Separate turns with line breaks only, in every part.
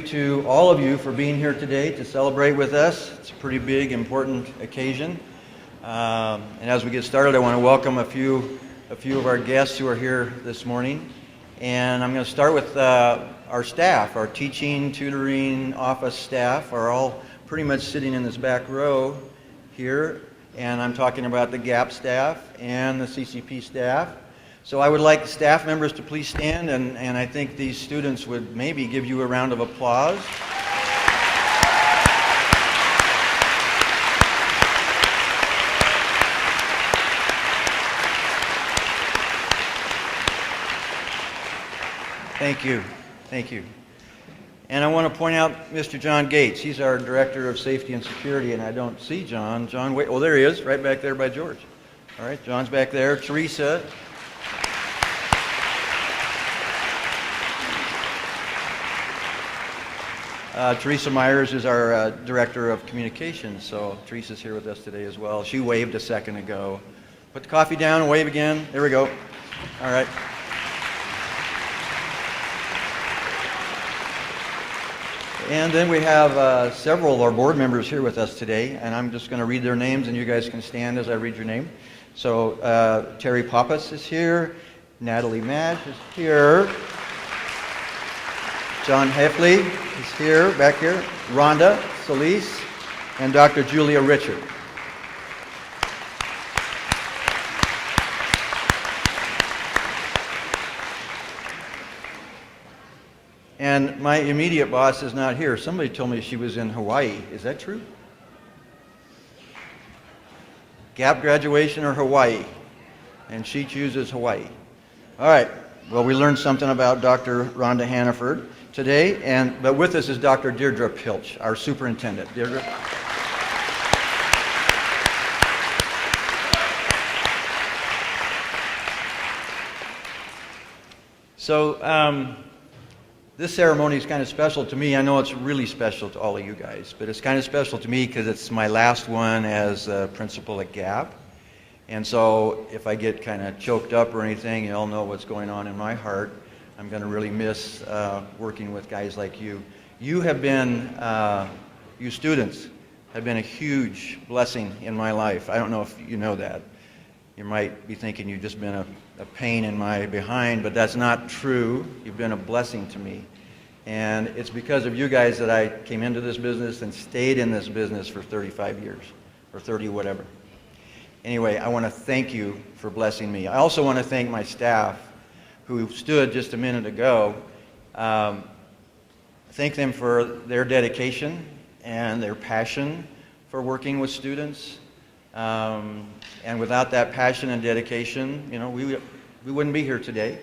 to all of you for being here today to celebrate with us. It's a pretty big, important occasion. And as we get started, I want to welcome a few of our guests who are here this morning. And I'm going to start with our staff. Our teaching, tutoring, office staff are all pretty much sitting in this back row here. And I'm talking about the GAP staff and the CCP staff. So I would like the staff members to please stand, and I think these students would maybe give you a round of applause. Thank you. Thank you. And I want to point out Mr. John Gates. He's our Director of Safety and Security, and I don't see John. John, wait. Oh, there he is, right back there by George. All right, John's back there. Teresa. Teresa Myers is our Director of Communications, so Teresa's here with us today as well. She waved a second ago. Put the coffee down and wave again. There we go. All right. And then we have several of our board members here with us today, and I'm just going to read their names, and you guys can stand as I read your name. So Terry Pappas is here, Natalie Mash is here, John Heffley is here, back here, Rhonda Solis, and Dr. Julia Richard. And my immediate boss is not here. Somebody told me she was in Hawaii. Is that true? GAP graduation or Hawaii? And she chooses Hawaii. All right. Well, we learned something about Dr. Rhonda Hannaford today, but with us is Dr. Deirdre Pilch, our superintendent. Deirdre? So, this ceremony is kind of special to me. I know it's really special to all of you guys, but it's kind of special to me because it's my last one as principal at GAP. And so if I get kind of choked up or anything, you all know what's going on in my heart. I'm going to really miss working with guys like you. You have been, you students have been a huge blessing in my life. I don't know if you know that. You might be thinking you've just been a pain in my behind, but that's not true. You've been a blessing to me. And it's because of you guys that I came into this business and stayed in this business for 35 years, or 30, whatever. Anyway, I want to thank you for blessing me. I also want to thank my staff who stood just a minute ago. Thank them for their dedication and their passion for working with students. And without that passion and dedication, you know, we wouldn't be here today.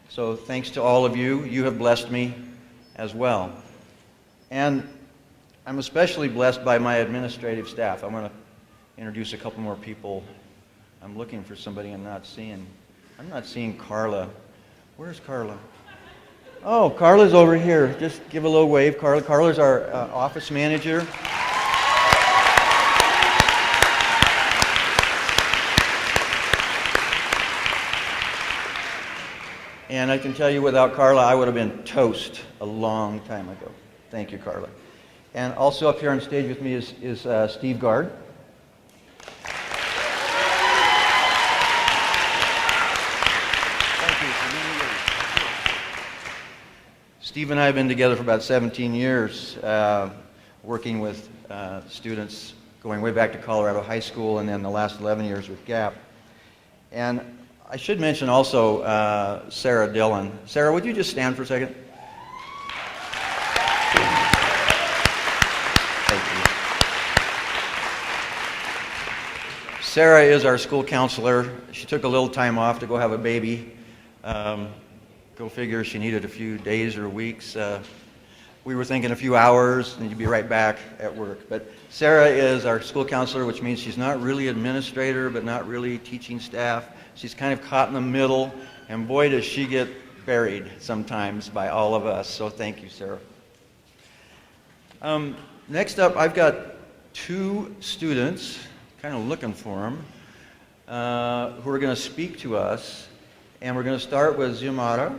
So thanks to all of you. You have blessed me as well. And I'm especially blessed by my administrative staff. I want to introduce a couple more people. I'm looking for somebody I'm not seeing Carla. Where's Carla? Oh, Carla's over here. Just give a little wave, Carla. Carla's our office manager. And I can tell you without Carla, I would have been toast a long time ago. Thank you, Carla. And also up here on stage with me is Steve Gard. Thank you for being here. Steve and I have been together for about 17 years, working with students going way back to Colorado High School, and then the last 11 years with GAP. And I should mention also Sarah Dillon. Sarah, would you just stand for a second? Thank you. Sarah is our school counselor. She took a little time off to go have a baby. Go figure, she needed a few days or weeks. We were thinking a few hours and you'd be right back at work. But Sarah is our school counselor, which means she's not really administrator, but not really teaching staff. She's kind of caught in the middle, and boy, does she get buried sometimes by all of us. So thank you, Sarah. Next up, I've got two students, kind of looking for them, who are going to speak to us. And we're going to start with Xiomara.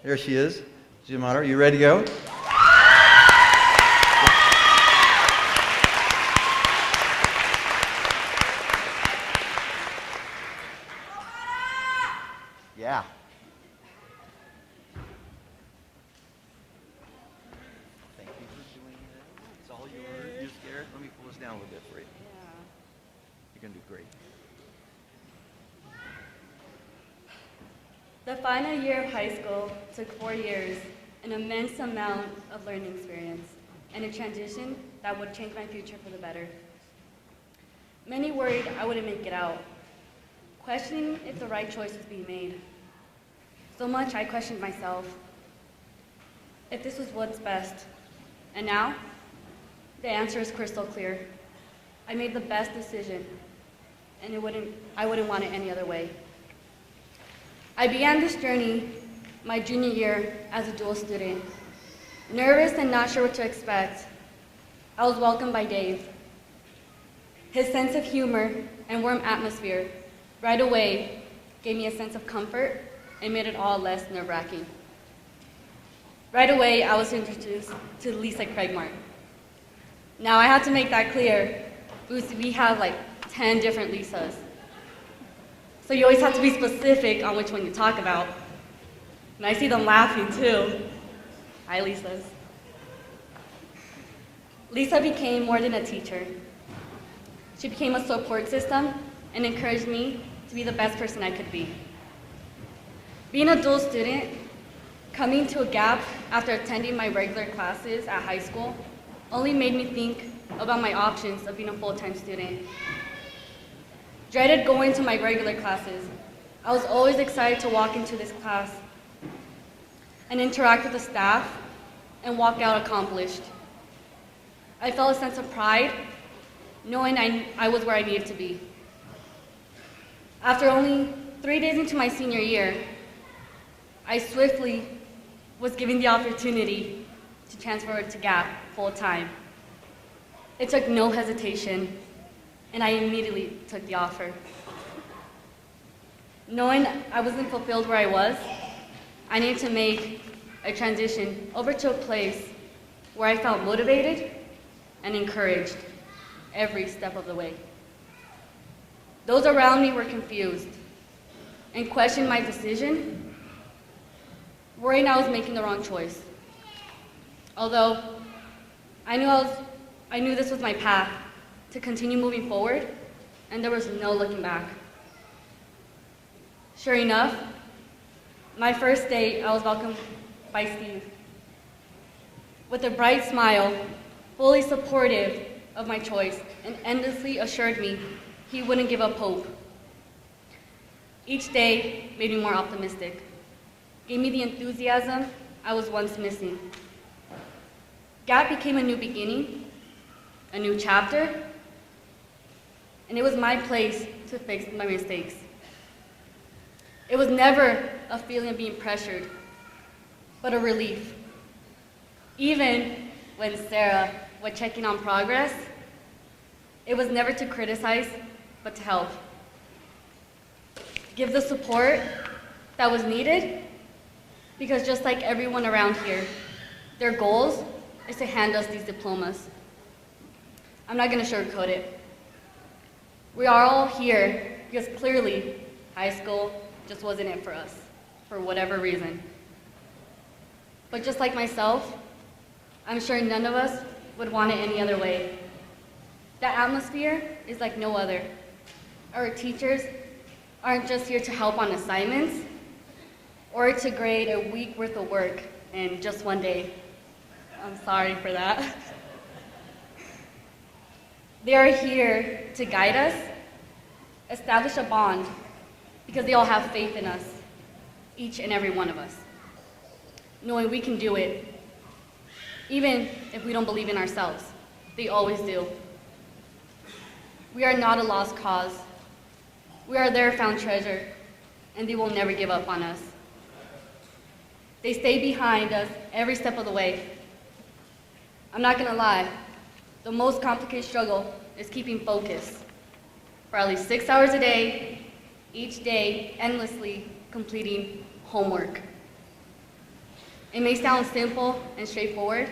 There she is. Xiomara, you ready to go? Yeah. Thank you for doing that. It's all yours. You scared? Let me pull this down a little bit for you.
Yeah.
You're going to do great.
The final year of high school took 4 years, an immense amount of learning experience, and a transition that would change my future for the better. Many worried I wouldn't make it out, questioning if the right choice was being made. So much I questioned myself, if this was what's best. And now, the answer is crystal clear. I made the best decision, and I wouldn't want it any other way. I began this journey my junior year as a dual student. Nervous and not sure what to expect, I was welcomed by Dave. His sense of humor and warm atmosphere right away gave me a sense of comfort and made it all less nerve-wracking. Right away, I was introduced to Lisa Craigmart. Now, I have to make that clear, because we have like 10 different Lisas. So you always have to be specific on which one you talk about. And I see them laughing too. Hi, Lisas. Lisa became more than a teacher. She became a support system and encouraged me to be the best person I could be. Being a dual student, coming to a gap after attending my regular classes at high school only made me think about my options of being a full-time student. Dreaded going to my regular classes. I was always excited to walk into this class and interact with the staff and walk out accomplished. I felt a sense of pride knowing I was where I needed to be. After only 3 days into my senior year, I swiftly was given the opportunity to transfer to Gap full-time. It took no hesitation, and I immediately took the offer. Knowing I wasn't fulfilled where I was, I needed to make a transition over to a place where I felt motivated and encouraged every step of the way. Those around me were confused and questioned my decision, worrying I was making the wrong choice. Although I knew this was my path to continue moving forward, and there was no looking back. Sure enough, my first day, I was welcomed by Steve. With a bright smile, fully supportive of my choice, and endlessly assured me he wouldn't give up hope. Each day made me more optimistic, gave me the enthusiasm I was once missing. Gap became a new beginning, a new chapter, and it was my place to fix my mistakes. It was never a feeling of being pressured, but a relief. Even when Sarah was checking on progress, it was never to criticize, but to help. Give the support that was needed, because just like everyone around here, their goals is to hand us these diplomas. I'm not going to sugarcoat it. We are all here because clearly high school just wasn't it for us, for whatever reason. But just like myself, I'm sure none of us would want it any other way. The atmosphere is like no other. Our teachers aren't just here to help on assignments or to grade a week worth of work in just one day. I'm sorry for that. They are here to guide us, establish a bond, because they all have faith in us, each and every one of us, knowing we can do it, even if we don't believe in ourselves. They always do. We are not a lost cause. We are their found treasure, and they will never give up on us. They stay behind us every step of the way. I'm not gonna lie, the most complicated struggle is keeping focus for at least 6 hours a day, each day, endlessly completing homework. It may sound simple and straightforward,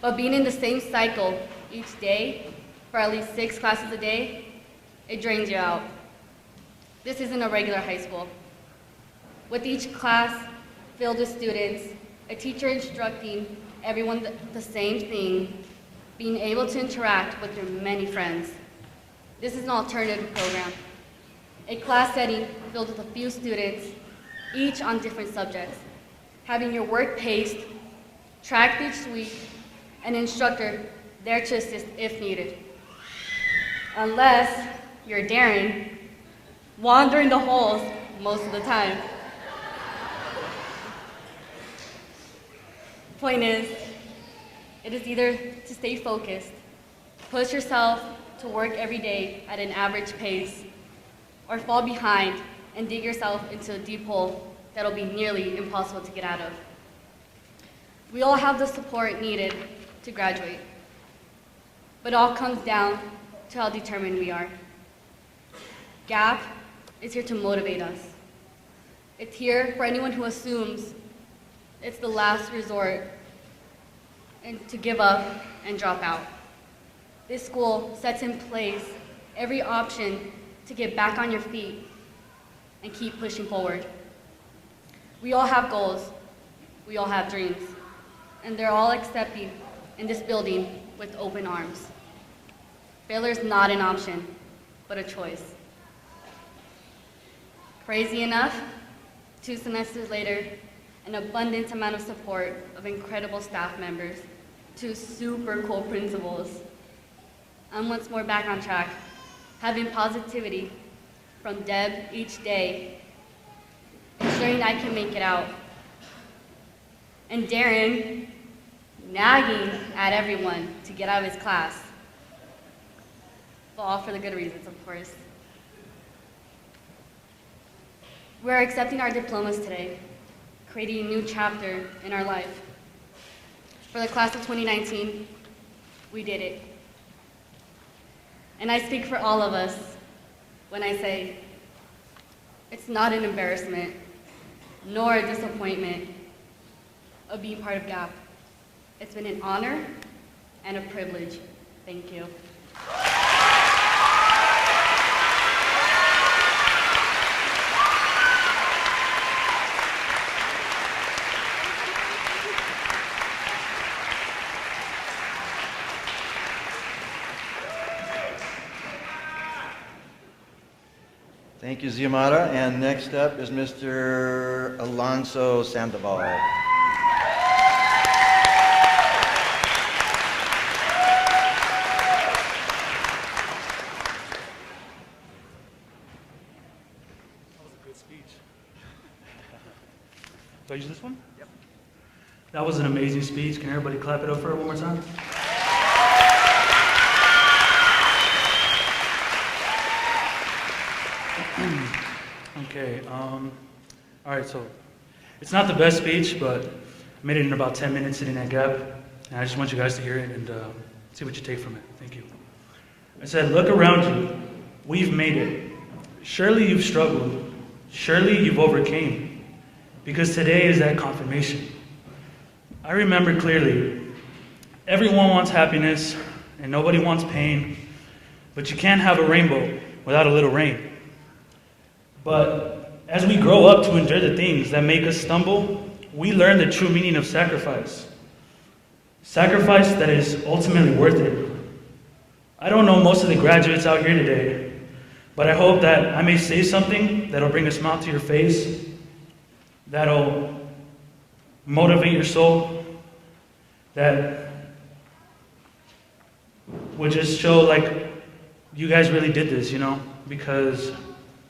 but being in the same cycle each day for at least 6 classes a day, it drains you out. This isn't a regular high school. with each class filled with students, a teacher instructing everyone the same thing, being able to interact with your many friends. This is an alternative program, a class setting filled with a few students, each on different subjects, having your work paced, tracked each week, an instructor there to assist if needed. Unless you're Darren, wandering the halls most of the time. Point is, it is either to stay focused, push yourself to work every day at an average pace, or fall behind and dig yourself into a deep hole that'll be nearly impossible to get out of. We all have the support needed to graduate, but it all comes down to how determined we are. GAP is here to motivate us. It's here for anyone who assumes it's the last resort and to give up and drop out. This school sets in place every option to get back on your feet and keep pushing forward. We all have goals, we all have dreams, and they're all accepted in this building with open arms. Failure is not an option, but a choice. Crazy enough, 2 semesters later, an abundant amount of support of incredible staff members, 2 super cool principals. I'm once more back on track, having positivity from Deb each day, ensuring I can make it out. And Darren nagging at everyone to get out of his class. But all for the good reasons, of course. We're accepting our diplomas today, creating a new chapter in our life. For the class of 2019, we did it. And I speak for all of us when I say, it's not an embarrassment, nor a disappointment of being part of GAP. It's been an honor and a privilege. Thank you.
Thank you, Ziamara. And next up is Mr. Alonso Sandoval.
Do I use this one? Yep. That was an amazing speech. Can everybody clap it up for her one more time? Okay, all right, so it's not the best speech, but I made it in about 10 minutes sitting at Gap, and I just want you guys to hear it and see what you take from it. Thank you. I said, look around you. We've made it. Surely you've struggled. Surely you've overcame. Because today is that confirmation. I remember clearly, everyone wants happiness and nobody wants pain, but you can't have a rainbow without a little rain. But as we grow up to endure the things that make us stumble, we learn the true meaning of sacrifice. Sacrifice that is ultimately worth it. I don't know most of the graduates out here today, but I hope that I may say something that'll bring a smile to your face, that'll motivate your soul, that would just show like you guys really did this, because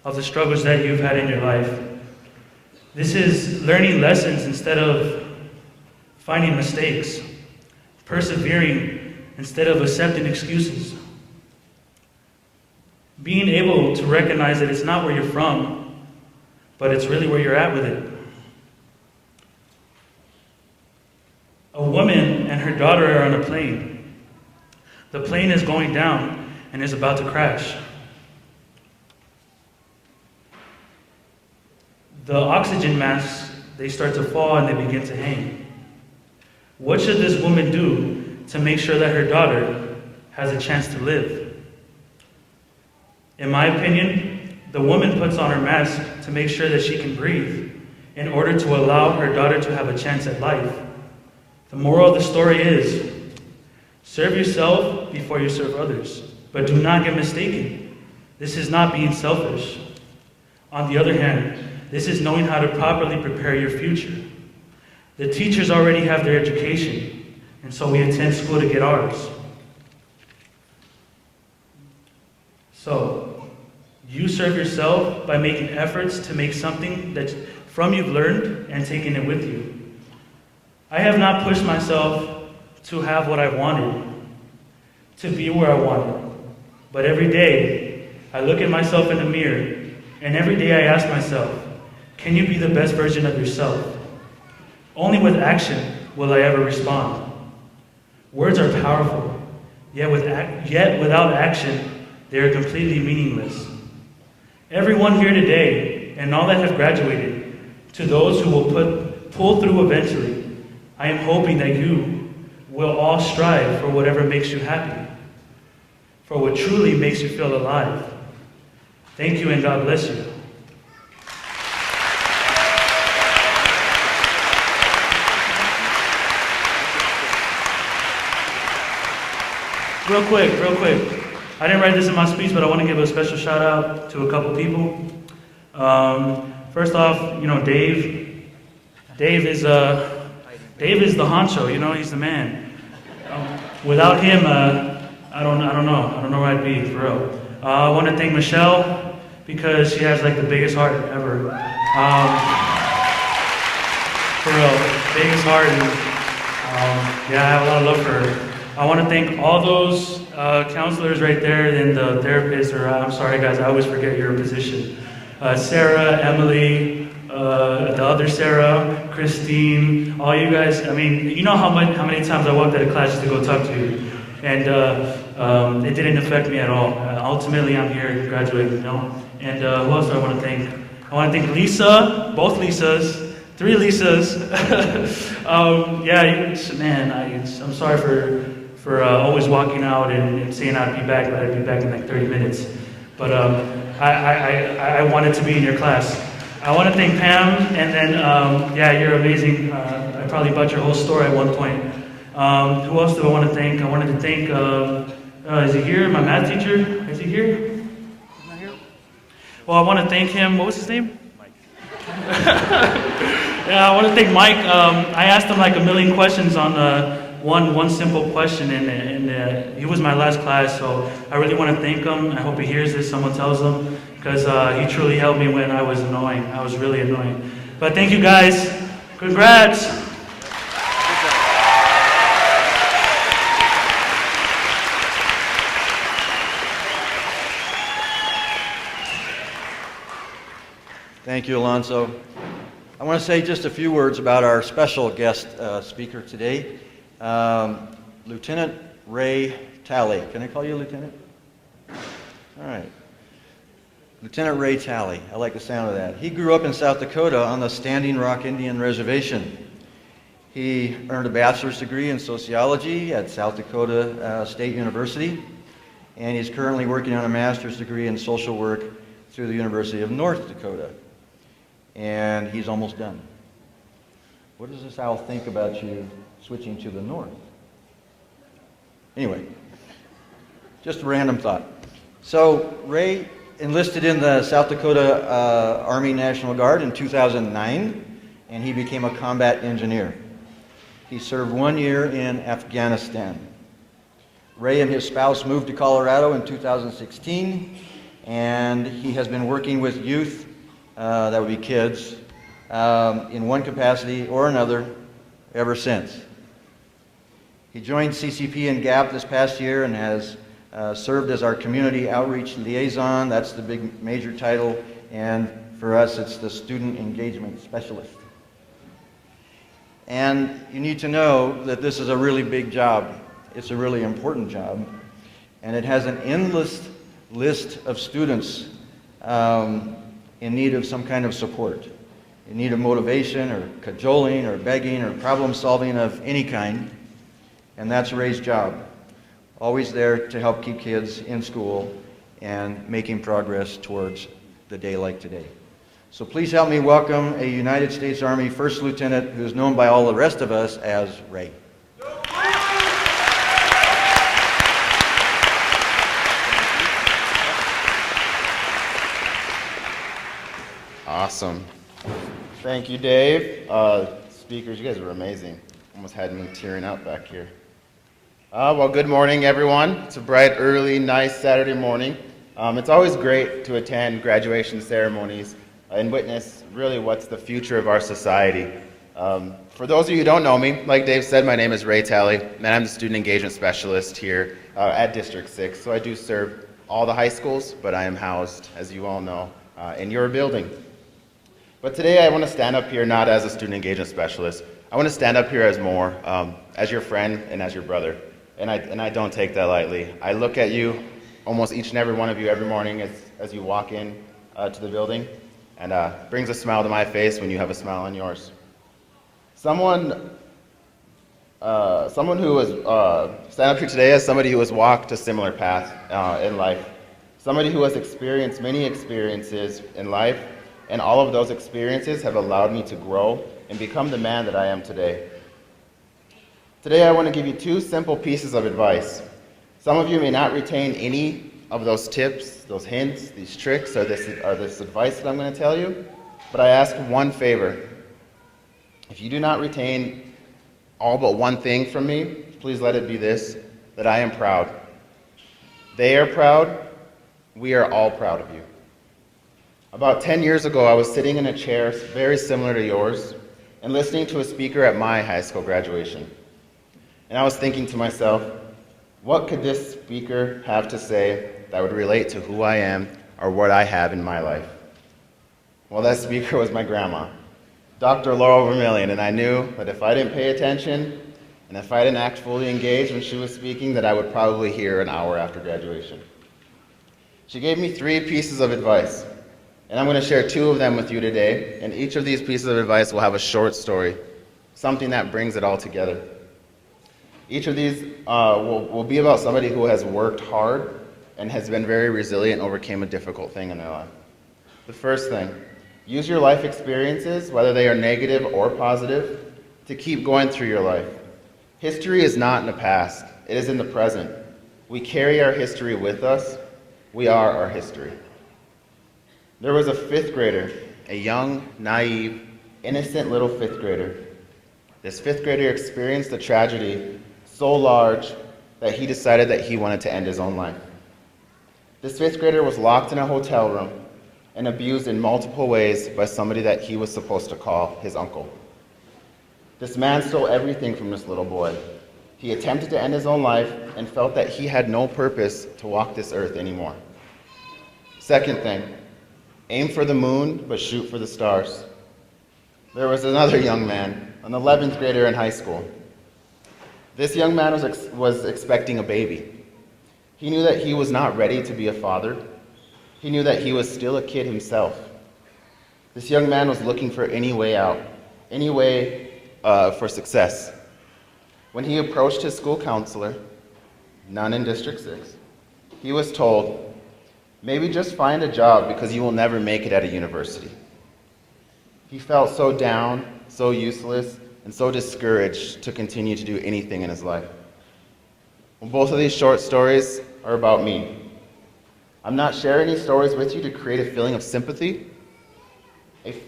of the struggles that you've had in your life. This is learning lessons instead of finding mistakes, persevering instead of accepting excuses, being able to recognize that it's not where you're from, but it's really where you're at with it. A woman and her daughter are on a plane. The plane is going down and is about to crash. The oxygen masks, they start to fall and they begin to hang. What should this woman do to make sure that her daughter has a chance to live? In my opinion, the woman puts on her mask to make sure that she can breathe, in order to allow her daughter to have a chance at life. The moral of the story is, serve yourself before you serve others, but do not get mistaken. This is not being selfish. On the other hand, this is knowing how to properly prepare your future. The teachers already have their education, and so we attend school to get ours. So, you serve yourself by making efforts to make something that from you've learned and taking it with you. I have not pushed myself to have what I wanted, to be where I wanted. But every day, I look at myself in the mirror, and every day I ask myself, can you be the best version of yourself? Only with action will I ever respond. Words are powerful, yet without action, they are completely meaningless. Everyone here today, and all that have graduated, to those who will pull through eventually, I am hoping that you will all strive for whatever makes you happy, for what truly makes you feel alive. Thank you and God bless you. Real quick. I didn't write this in my speech, but I want to give a special shout out to a couple people. First off, Dave. Dave is the honcho. He's the man. Without him, I don't know where I'd be, for real. I want to thank Michelle because she has the biggest heart ever. For real, biggest heart, and I have a lot of love for her. I want to thank all those counselors right there and the therapists, I'm sorry guys, I always forget your position. Sarah, Emily, the other Sarah, Christine, all you guys. I mean, you know how many times I walked out of class just to go talk to you, and it didn't affect me at all. Ultimately, I'm here graduating, And who else do I want to thank? I want to thank Lisa, both Lisas. 3 Lisas. I'm sorry for always walking out and saying I'd be back, but I'd be back in 30 minutes. But I wanted to be in your class. I want to thank Pam, and then, you're amazing. I probably bought your whole story at one point. Who else do I want to thank? I wanted to thank, is he here? My math teacher? Is he here? Not here? Well, I want to thank him. What was his name? I want to thank Mike. I asked him a million questions on one simple question, and he was my last class, so I really want to thank him. I hope he hears this, someone tells him, because he truly helped me when I was annoying. I was really annoying. But thank you guys. Congrats.
Thank you, Alonso. I want to say just a few words about our special guest speaker today, Lieutenant Ray Talley. Can I call you Lieutenant? All right. Lieutenant Ray Talley. I like the sound of that. He grew up in South Dakota on the Standing Rock Indian Reservation. He earned a bachelor's degree in sociology at South Dakota State University, and he's currently working on a master's degree in social work through the University of North Dakota. And he's almost done. What does this owl think about you switching to the north? Anyway, just a random thought. So Ray enlisted in the South Dakota Army National Guard in 2009, and he became a combat engineer. He served 1 year in Afghanistan. Ray and his spouse moved to Colorado in 2016, and he has been working with youth, that would be kids, in one capacity or another ever since. He joined CCP and GAP this past year and has served as our community outreach liaison. That's the big major title, and for us it's the student engagement specialist. And you need to know that this is a really big job. It's a really important job, and it has an endless list of students in need of some kind of support, in need of motivation or cajoling or begging or problem solving of any kind, and that's Ray's job. Always there to help keep kids in school and making progress towards the day like today. So please help me welcome a United States Army First Lieutenant who is known by all the rest of us as Ray.
Awesome. Thank you, Dave. Speakers, you guys were amazing. Almost had me tearing up back here. Well, good morning, everyone. It's a bright, early, nice Saturday morning. It's always great to attend graduation ceremonies and witness really what's the future of our society. For those of you who don't know me, like Dave said, my name is Ray Talley, and I'm the Student Engagement Specialist here at District 6. So I do serve all the high schools, but I am housed, as you all know, in your building. But today I want to stand up here not as a Student Engagement Specialist. I want to stand up here as more, as your friend and as your brother. And I don't take that lightly. I look at you, almost each and every one of you, every morning as you walk in to the building, and brings a smile to my face when you have a smile on yours. Someone who was stand up here today as somebody who has walked a similar path in life, somebody who has experienced many experiences in life, and all of those experiences have allowed me to grow and become the man that I am today. Today I want to give you two simple pieces of advice. Some of you may not retain any of those tips, those hints, these tricks, or this advice that I'm going to tell you, but I ask one favor. If you do not retain all but one thing from me, please let it be this, that I am proud. They are proud. We are all proud of you. About 10 years ago, I was sitting in a chair very similar to yours and listening to a speaker at my high school graduation. And I was thinking to myself, what could this speaker have to say that would relate to who I am or what I have in my life? Well, that speaker was my grandma, Dr. Laurel Vermillion, and I knew that if I didn't pay attention and if I didn't act fully engaged when she was speaking, that I would probably hear an hour after graduation. She gave me 3 pieces of advice, and I'm going to share 2 of them with you today, and each of these pieces of advice will have a short story, something that brings it all together. Each of these will be about somebody who has worked hard and has been very resilient and overcame a difficult thing in their life. The first thing, use your life experiences, whether they are negative or positive, to keep going through your life. History is not in the past, it is in the present. We carry our history with us. We are our history. There was a 5th grader, a young, naive, innocent little 5th grader. This 5th grader experienced a tragedy so large that he decided that he wanted to end his own life. This 5th grader was locked in a hotel room and abused in multiple ways by somebody that he was supposed to call his uncle. This man stole everything from this little boy. He attempted to end his own life and felt that he had no purpose to walk this earth anymore. Second thing, aim for the moon, but shoot for the stars. There was another young man, an 11th grader in high school. This young man was expecting a baby. He knew that he was not ready to be a father. He knew that he was still a kid himself. This young man was looking for any way out, any way for success. When he approached his school counselor, none in District 6, he was told, maybe just find a job because you will never make it at a university. He felt so down, so useless, and so discouraged to continue to do anything in his life. Well, both of these short stories are about me. I'm not sharing these stories with you to create a feeling of sympathy.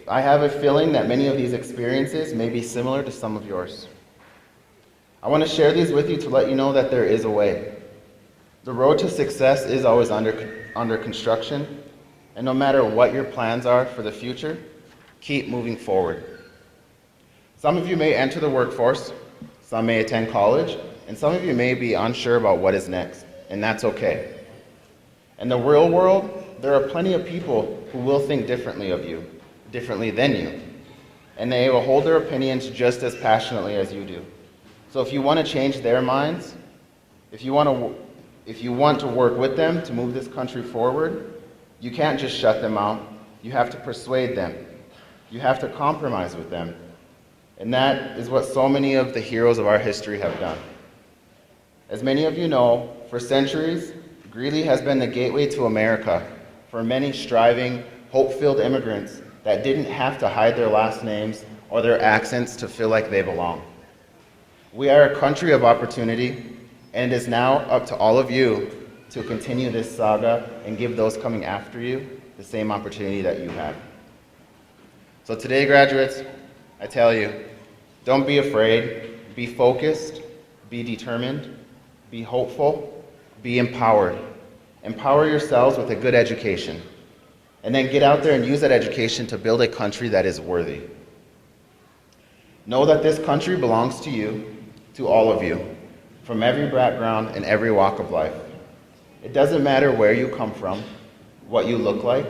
I have a feeling that many of these experiences may be similar to some of yours. I want to share these with you to let you know that there is a way. The road to success is always under construction, and no matter what your plans are for the future, keep moving forward. Some of you may enter the workforce, some may attend college, and some of you may be unsure about what is next, and that's okay. In the real world, there are plenty of people who will think differently of you, differently than you, and they will hold their opinions just as passionately as you do. So if you want to change their minds, if you want to work with them to move this country forward, you can't just shut them out. You have to persuade them. You have to compromise with them. And that is what so many of the heroes of our history have done. As many of you know, for centuries, Greeley has been the gateway to America for many striving, hope-filled immigrants that didn't have to hide their last names or their accents to feel like they belong. We are a country of opportunity, and it is now up to all of you to continue this saga and give those coming after you the same opportunity that you had. So today, graduates, I tell you, don't be afraid, be focused, be determined, be hopeful, be empowered. Empower yourselves with a good education, and then get out there and use that education to build a country that is worthy. Know that this country belongs to you, to all of you, from every background and every walk of life. It doesn't matter where you come from, what you look like,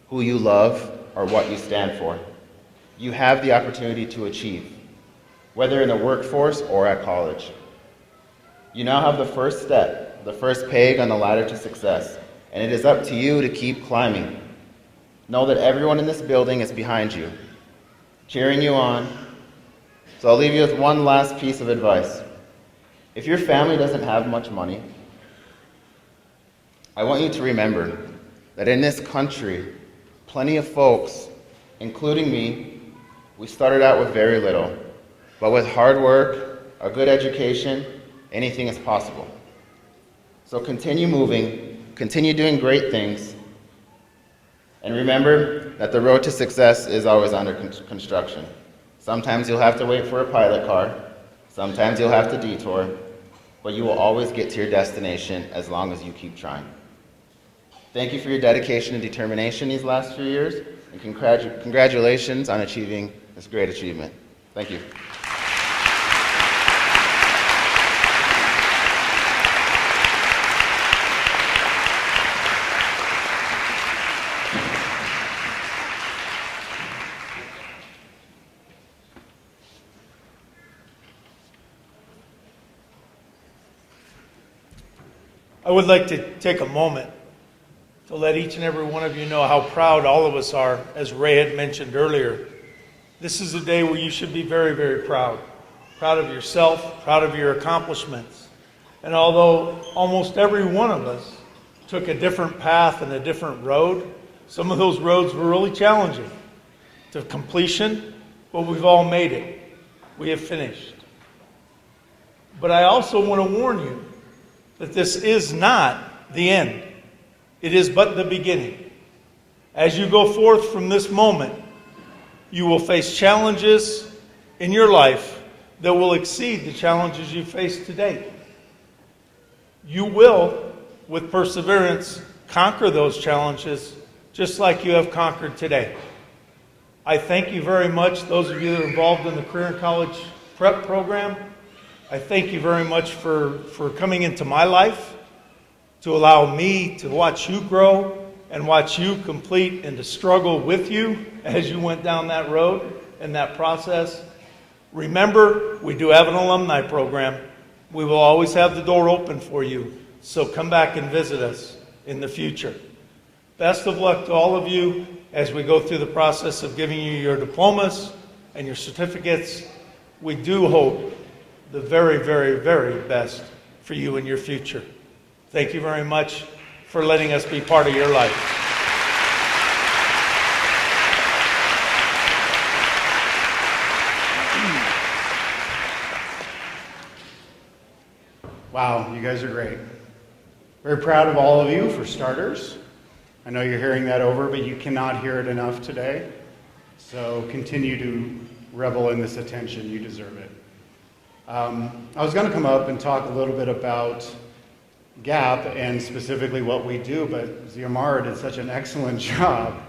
who you love, or what you stand for. You have the opportunity to achieve, whether in the workforce or at college. You now have the first step, the first peg on the ladder to success, and it is up to you to keep climbing. Know that everyone in this building is behind you, cheering you on. So I'll leave you with one last piece of advice. If your family doesn't have much money, I want you to remember that in this country, plenty of folks, including me, we started out with very little. But with hard work, a good education, anything is possible. So continue moving, continue doing great things, and remember that the road to success is always under construction. Sometimes you'll have to wait for a pilot car, sometimes you'll have to detour, but you will always get to your destination as long as you keep trying. Thank you for your dedication and determination these last few years, and congratulations on achieving this great achievement. Thank you.
I would like to take a moment to let each and every one of you know how proud all of us are, as Ray had mentioned earlier. This is a day where you should be very, very proud. Proud of yourself, proud of your accomplishments. And although almost every one of us took a different path and a different road, some of those roads were really challenging to completion, but we've all made it. We have finished. But I also want to warn you that this is not the end. It is but the beginning. As you go forth from this moment, you will face challenges in your life that will exceed the challenges you faced today. You will, with perseverance, conquer those challenges just like you have conquered today. I thank you very much, those of you that are involved in the Career and College Prep program. I thank you very much for coming into my life to allow me to watch you grow and watch you complete and to struggle with you as you went down that road and that process. Remember, we do have an alumni program. We will always have the door open for you, so come back and visit us in the future. Best of luck to all of you as we go through the process of giving you your diplomas and your certificates. We do hope the very, very, very best for you in your future. Thank you very much for letting us be part of your life.
Wow, you guys are great. Very proud of all of you, for starters. I know you're hearing that over, but you cannot hear it enough today. So continue to revel in this attention. You deserve it. I was going to come up and talk a little bit about GAP and specifically what we do, but Ziamara did such an excellent job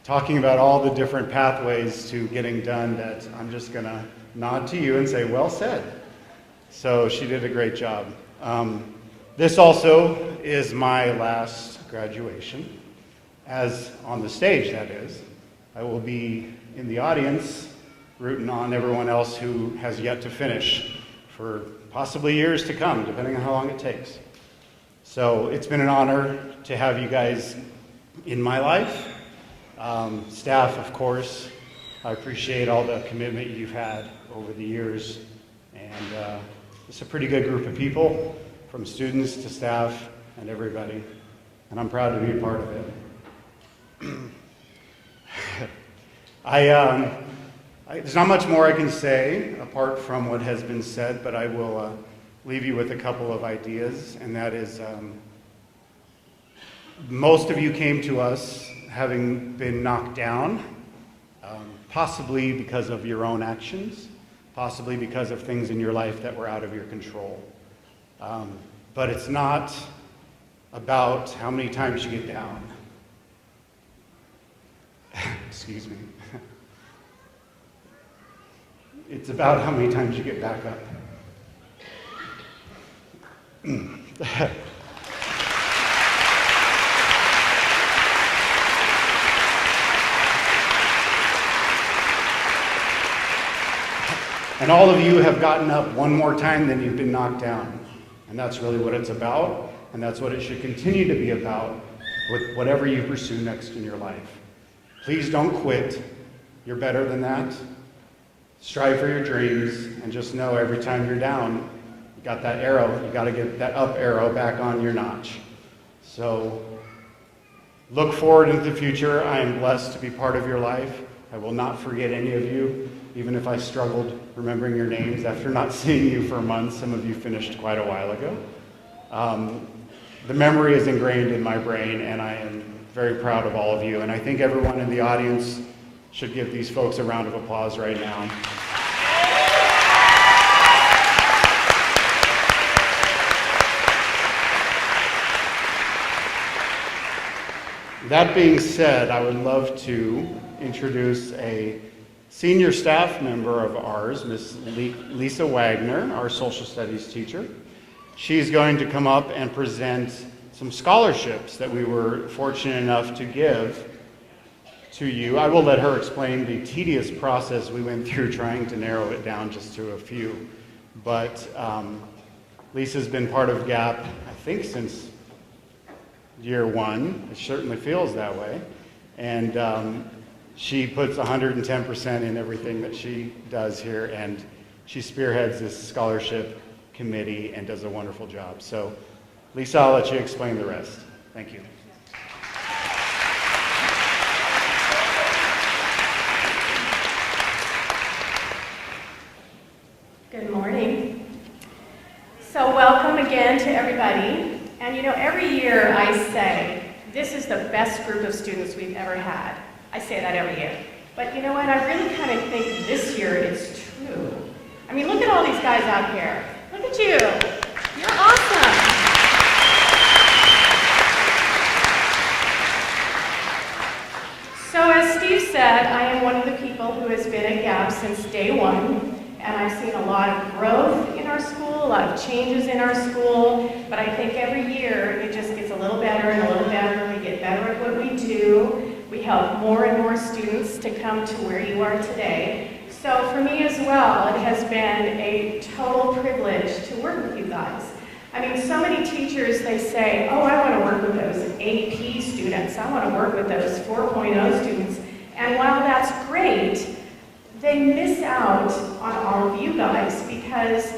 talking about all the different pathways to getting done that I'm just going to nod to you and say, well said. So she did a great job. This also is my last graduation, as on the stage, that is. I will be in the audience rooting on everyone else who has yet to finish for possibly years to come, depending on how long it takes. So it's been an honor to have you guys in my life. Staff, of course, I appreciate all the commitment you've had over the years. And it's a pretty good group of people, from students to staff and everybody. And I'm proud to be a part of it. There's not much more I can say apart from what has been said, but I will leave you with a couple of ideas, and that is most of you came to us having been knocked down, possibly because of your own actions, possibly because of things in your life that were out of your control. But it's not about how many times you get down. Excuse me. It's about how many times you get back up. And all of you have gotten up one more time than you've been knocked down. And that's really what it's about, and that's what it should continue to be about with whatever you pursue next in your life. Please don't quit. You're better than that. Strive for your dreams, and just know every time you're down, you got that arrow, you got to get that up arrow back on your notch. So look forward into the future. I am blessed to be part of your life. I will not forget any of you, even if I struggled remembering your names after not seeing you for months. Some of you finished quite a while ago. The memory is ingrained in my brain, and I am very proud of all of you. And I think everyone in the audience should give these folks a round of applause right now. That being said, I would love to introduce a senior staff member of ours, Miss Lisa Wagner, our social studies teacher. She's going to come up and present some scholarships that we were fortunate enough to give to you. I will let her explain the tedious process we went through trying to narrow it down just to a few. But Lisa's been part of GAP, I think, since year one. It certainly feels that way. And she puts 110% in everything that she does here, and she spearheads this scholarship committee and does a wonderful job. So, Lisa, I'll let you explain the rest. Thank you.
Good morning. So welcome again to everybody. And you know, every year I say, this is the best group of students we've ever had. I say that every year. But you know what, I really kind of think this year it's true. I mean, look at all these guys out here. Look at you. You're awesome. So as Steve said, I am one of the people who has been at GAP since day one. And I've seen a lot of growth in our school, a lot of changes in our school, but I think every year it just gets a little better and a little better. We get better at what we do. We help more and more students to come to where you are today. So for me as well, it has been a total privilege to work with you guys. I mean, so many teachers, they say, oh, I want to work with those AP students. I want to work with those 4.0 students. And while that's great, they miss out on all of you guys, because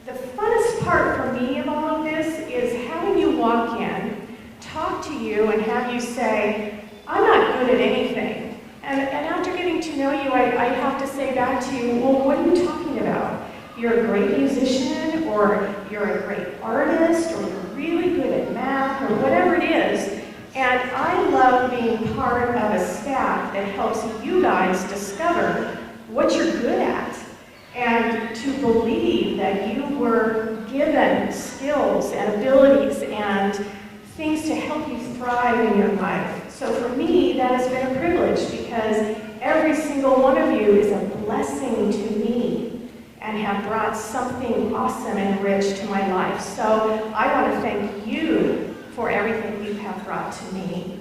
the funnest part for me of all of this is having you walk in, talk to you, and have you say, I'm not good at anything. And after getting to know you, I have to say back to you, well, what are you talking about? You're a great musician, or you're a great artist, or you're really good at math, or whatever it is. And I love being part of a staff that helps you guys discover what you're good at, and to believe that you were given skills and abilities and things to help you thrive in your life. So for me, that has been a privilege, because every single one of you is a blessing to me and have brought something awesome and rich to my life. So I want to thank you for everything you have brought to me.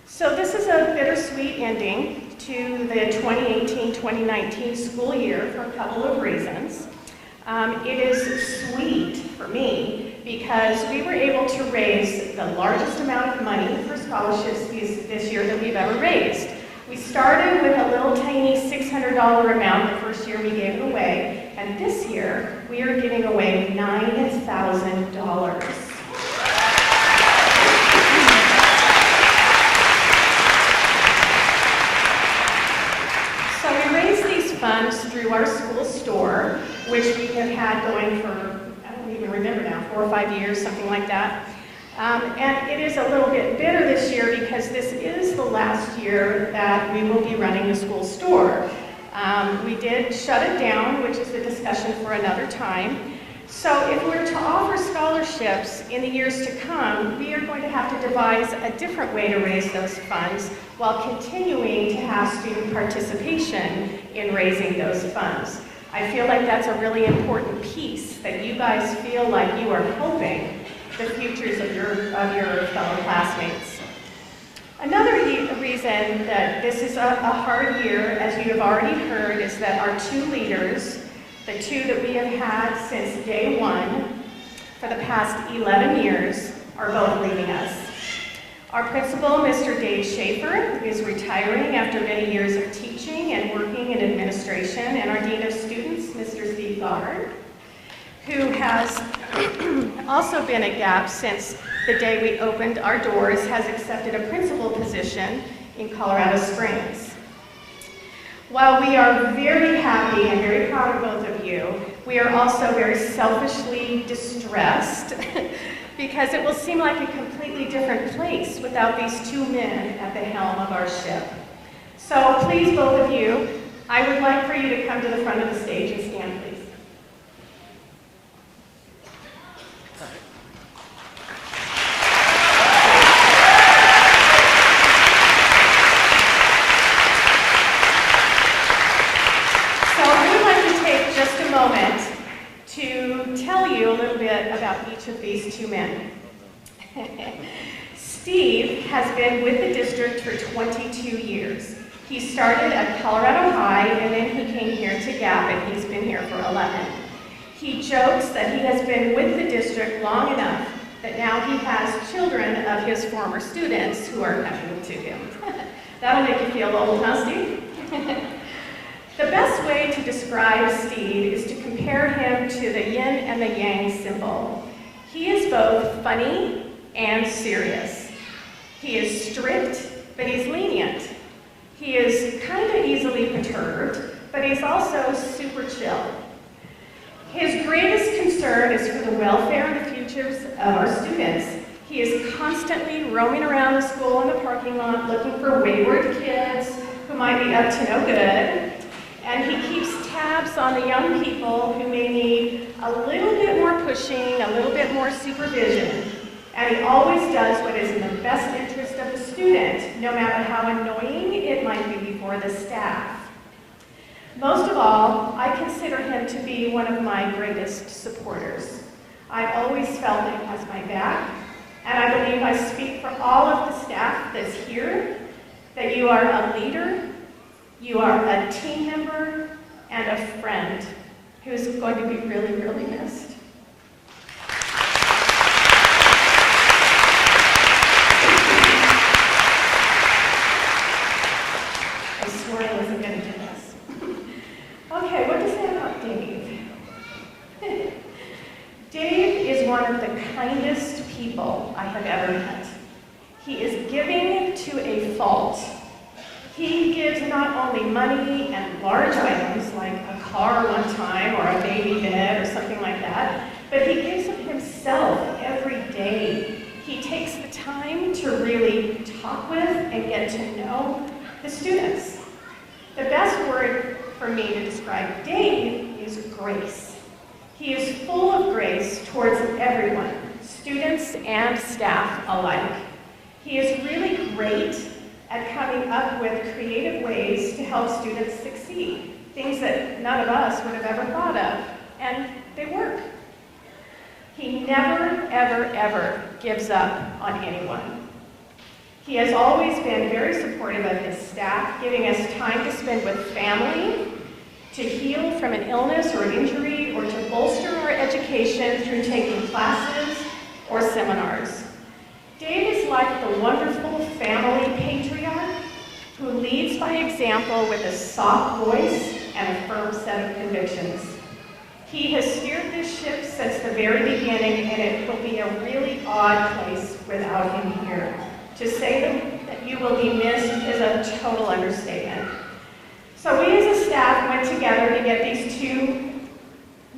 So this is a bittersweet ending to the 2018-2019 school year for a couple of reasons. It is sweet for me because we were able to raise the largest amount of money for scholarships this year that we've ever raised. We started with a little tiny $600 amount the first year we gave it away, and this year we are giving away $9,000. which we have had going for, I don't even remember now, 4 or 5 years, something like that. And it is a little bit bitter this year because this is the last year that we will be running the school store. We did shut it down, which is a discussion for another time. So if we're to offer scholarships in the years to come, we are going to have to devise a different way to raise those funds while continuing to have student participation in raising those funds. I feel like that's a really important piece, that you guys feel like you are helping the futures of your fellow classmates. Another reason that this is a hard year, as you have already heard, is that our 2 leaders, the 2 that we have had since day 1 for the past 11 years, are both leaving us. Our principal, Mr. Dave Schaefer, is retiring after many years of teaching and working in administration, and our Dean of Students, Mr. Steve Goddard, who has also been at GAP since the day we opened our doors, has accepted a principal position in Colorado Springs. While we are very happy and very proud of both of you, we are also very selfishly distressed because it will seem like a completely different place without these 2 men at the helm of our ship. So please, both of you, I would like for you to come to the front of the stage and stand, please. To tell you a little bit about each of these 2 men. Steve has been with the district for 22 years. He started at Colorado High and then he came here to GAP and he's been here for 11. He jokes that he has been with the district long enough that now he has children of his former students who are coming to him. That'll make you feel old, huh, Steve? The best way to describe Steve is to compare him to the yin and the yang symbol. He is both funny and serious. He is strict, but he's lenient. He is kind of easily perturbed, but he's also super chill. His greatest concern is for the welfare and the futures of our students. He is constantly roaming around the school in the parking lot looking for wayward kids who might be up to no good. And he keeps tabs on the young people who may need a little bit more pushing, a little bit more supervision. And he always does what is in the best interest of the student, no matter how annoying it might be before the staff. Most of all, I consider him to be one of my greatest supporters. I've always felt that he has my back, and I believe I speak for all of the staff that's here, that you are a leader, you are a team member, and a friend who's going to be really, really missed. I swore I wasn't going to do this. Okay, what to say about Dave? Dave is one of the kindest people I have ever met. He is giving to a fault. He gives not only money and large items like a car one time or a baby bed or something like that, but he gives of himself every day. He takes the time to really talk with and get to know the students. The best word for me to describe Dave is grace. He is full of grace towards everyone, students and staff alike. He is really great at coming up with creative ways to help students succeed, things that none of us would have ever thought of, and they work. He never, ever, ever gives up on anyone. He has always been very supportive of his staff, giving us time to spend with family, to heal from an illness or an injury, or to bolster our education through taking classes or seminars. Dave is like the wonderful family patriarch who leads by example with a soft voice and a firm set of convictions. He has steered this ship since the very beginning, and it will be a really odd place without him here. To say that you will be missed is a total understatement. So we as a staff went together to get these 2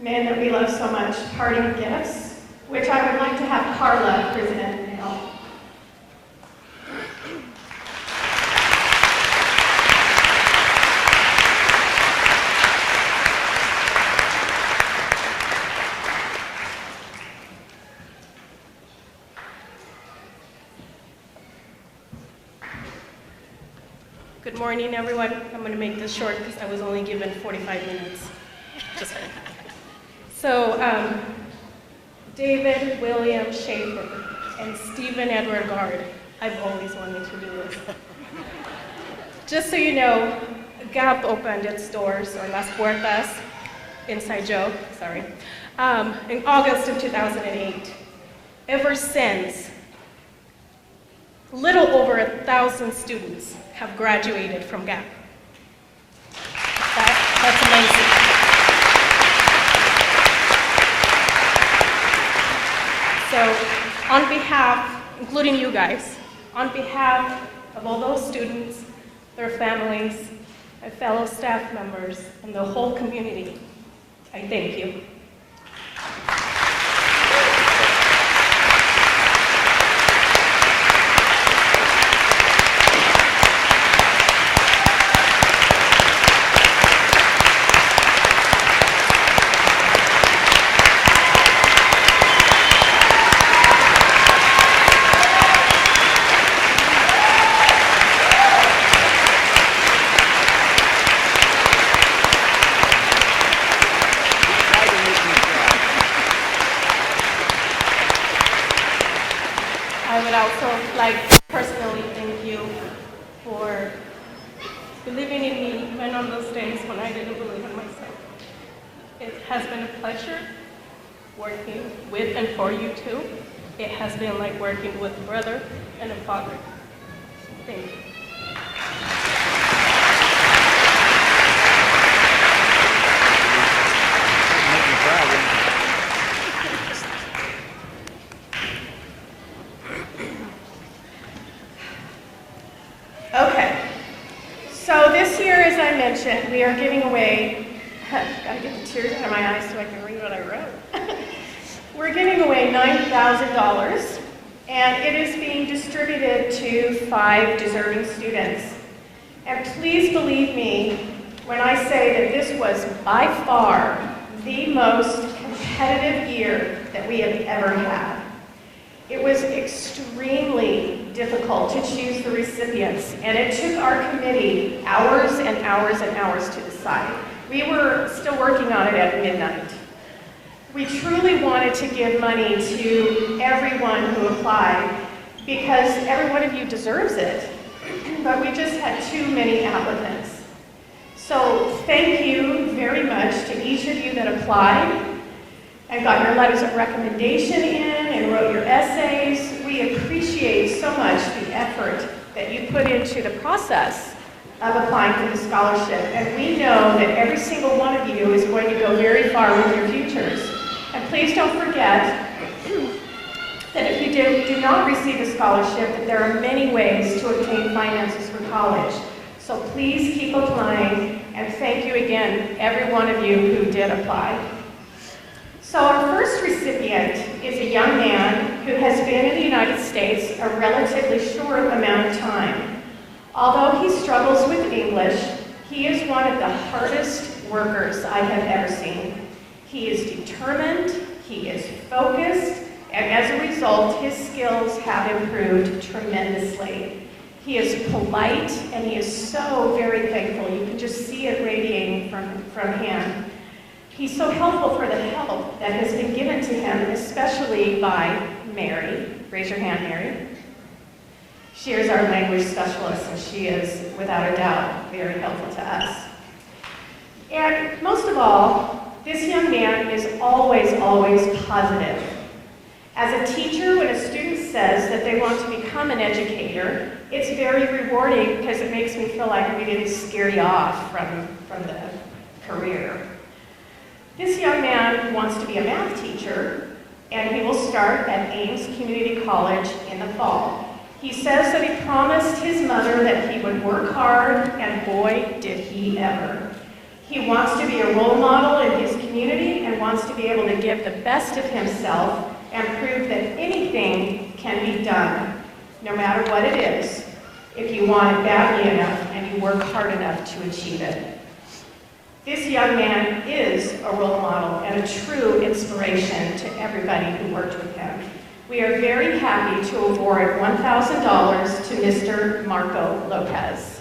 men that we love so much, parting gifts, which I would like to have Carla present now. Good morning, everyone. I'm going to make this short because I was only given 45 minutes. Just kidding. So, David William Schaefer and Stephen Edward Gard. I've always wanted to do this. Just so you know, Gap opened its doors, or Las Puertas, inside joke, sorry, in August of 2008. Ever since, little over 1,000 students have graduated from Gap. That's amazing. So on behalf, including you guys, on behalf of all those students, their families, my fellow staff members, and the whole community, I thank you. I would also like to personally thank you for believing in me even on those days when I didn't believe in myself. It has been a pleasure working with and for you too. It has been like working with a brother and a father. Thank you.
Make me proud.
Okay, so this year, as I mentioned, we are giving away, gotta get the tears out of my eyes so I can read what I wrote. We're giving away $9,000, and it is being distributed to 5 deserving students. And please believe me when I say that this was by far the most competitive year that we have ever had. It was extremely difficult to choose the recipients, and it took our committee hours and hours and hours to decide. We were still working on it at midnight. We truly wanted to give money to everyone who applied because every one of you deserves it, but we just had too many applicants. So thank you very much to each of you that applied and got your letters of recommendation in and wrote your essays. We appreciate so much the effort that you put into the process of applying for the scholarship. And we know that every single one of you is going to go very far with your futures. And please don't forget that if you do not receive a scholarship, that there are many ways to obtain finances for college. So please keep applying, and thank you again, every one of you who did apply. So our first recipient is a young man who has been in the United States a relatively short amount of time. Although he struggles with English, he is one of the hardest workers I have ever seen. He is determined, he is focused, and as a result, his skills have improved tremendously. He is polite, and he is so very thankful. You can just see it radiating from him. He's so helpful for the help that has been given to him, especially by Mary. Raise your hand, Mary. She is our language specialist, and she is, without a doubt, very helpful to us. And most of all, this young man is always, always positive. As a teacher, when a student says that they want to become an educator, it's very rewarding because it makes me feel like we didn't scare you off from the career. This young man wants to be a math teacher, and he will start at Ames Community College in the fall. He says that he promised his mother that he would work hard, and boy, did he ever. He wants to be a role model in his community community and wants to be able to give the best of himself and prove that anything can be done, no matter what it is, if you want it badly enough and you work hard enough to achieve it. This young man is a role model and a true inspiration to everybody who worked with him. We are very happy to award $1,000 to Mr. Marco Lopez.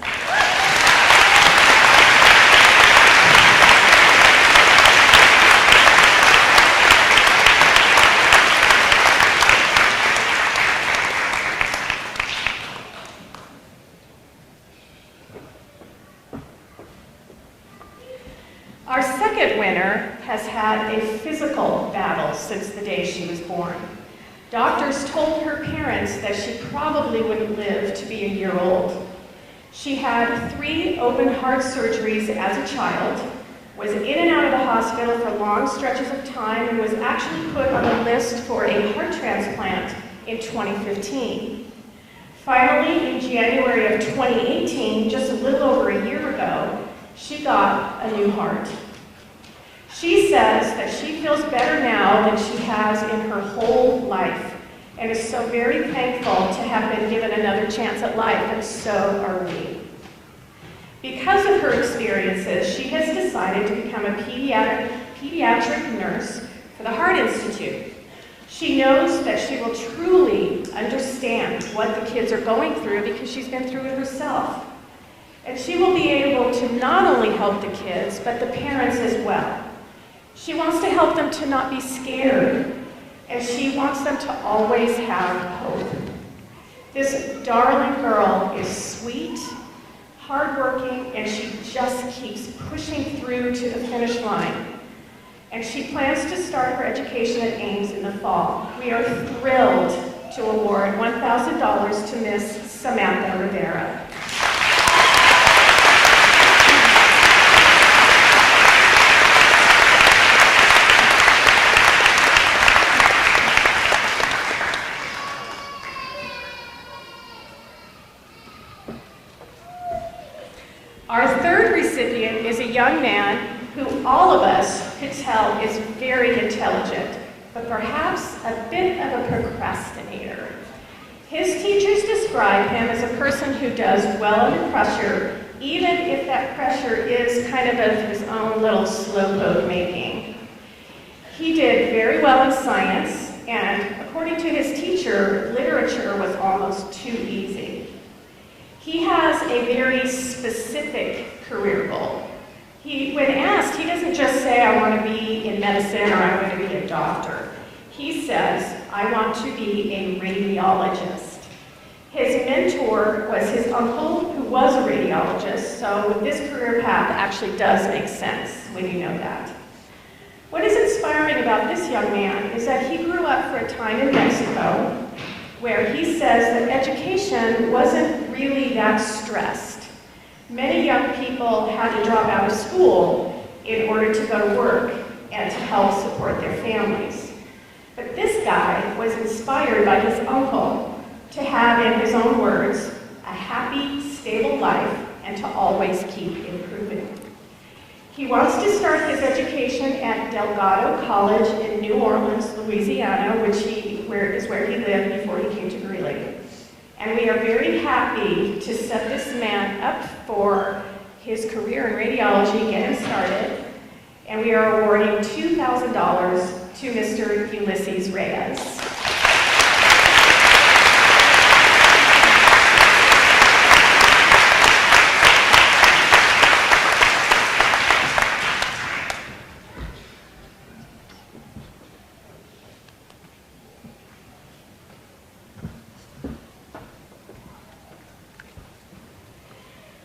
Our second winner has had a physical battle since the day she was born. Doctors told her parents that she probably wouldn't live to be a year old. She had 3 open heart surgeries as a child, was in and out of the hospital for long stretches of time, and was actually put on the list for a heart transplant in 2015. Finally, in January of 2018, just a little over a year ago, she got a new heart. She says that she feels better now than she has in her whole life and is so very thankful to have been given another chance at life, and so are we. Because of her experiences, she has decided to become a pediatric nurse for the Heart Institute. She knows that she will truly understand what the kids are going through because she's been through it herself. And she will be able to not only help the kids, but the parents as well. She wants to help them to not be scared, and she wants them to always have hope. This darling girl is sweet, hardworking, and she just keeps pushing through to the finish line. And she plans to start her education at Ames in the fall. We are thrilled to award $1,000 to Miss Samantha Rivera. Our third recipient is a young man who all of us could tell is very intelligent, but perhaps a bit of a procrastinator. His teachers describe him as a person who does well under pressure, even if that pressure is kind of his own little slowpoke making. He did very well in science, and according to his teacher, literature was almost too easy. He has a very specific career goal. When asked, he doesn't just say, I want to be in medicine or I want to be a doctor. He says, I want to be a radiologist. His mentor was his uncle, who was a radiologist, so this career path actually does make sense when you know that. What is inspiring about this young man is that he grew up for a time in Mexico where he says that education wasn't really that stressed. Many young people had to drop out of school in order to go to work and to help support their families. But this guy was inspired by his uncle to have, in his own words, a happy, stable life and to always keep improving. He wants to start his education at Delgado College in New Orleans, Louisiana, which is where he lived before he came to Greeley. And we are very happy to set this man up for his career in radiology, get him started. And we are awarding $2,000 to Mr. Ulysses Reyes.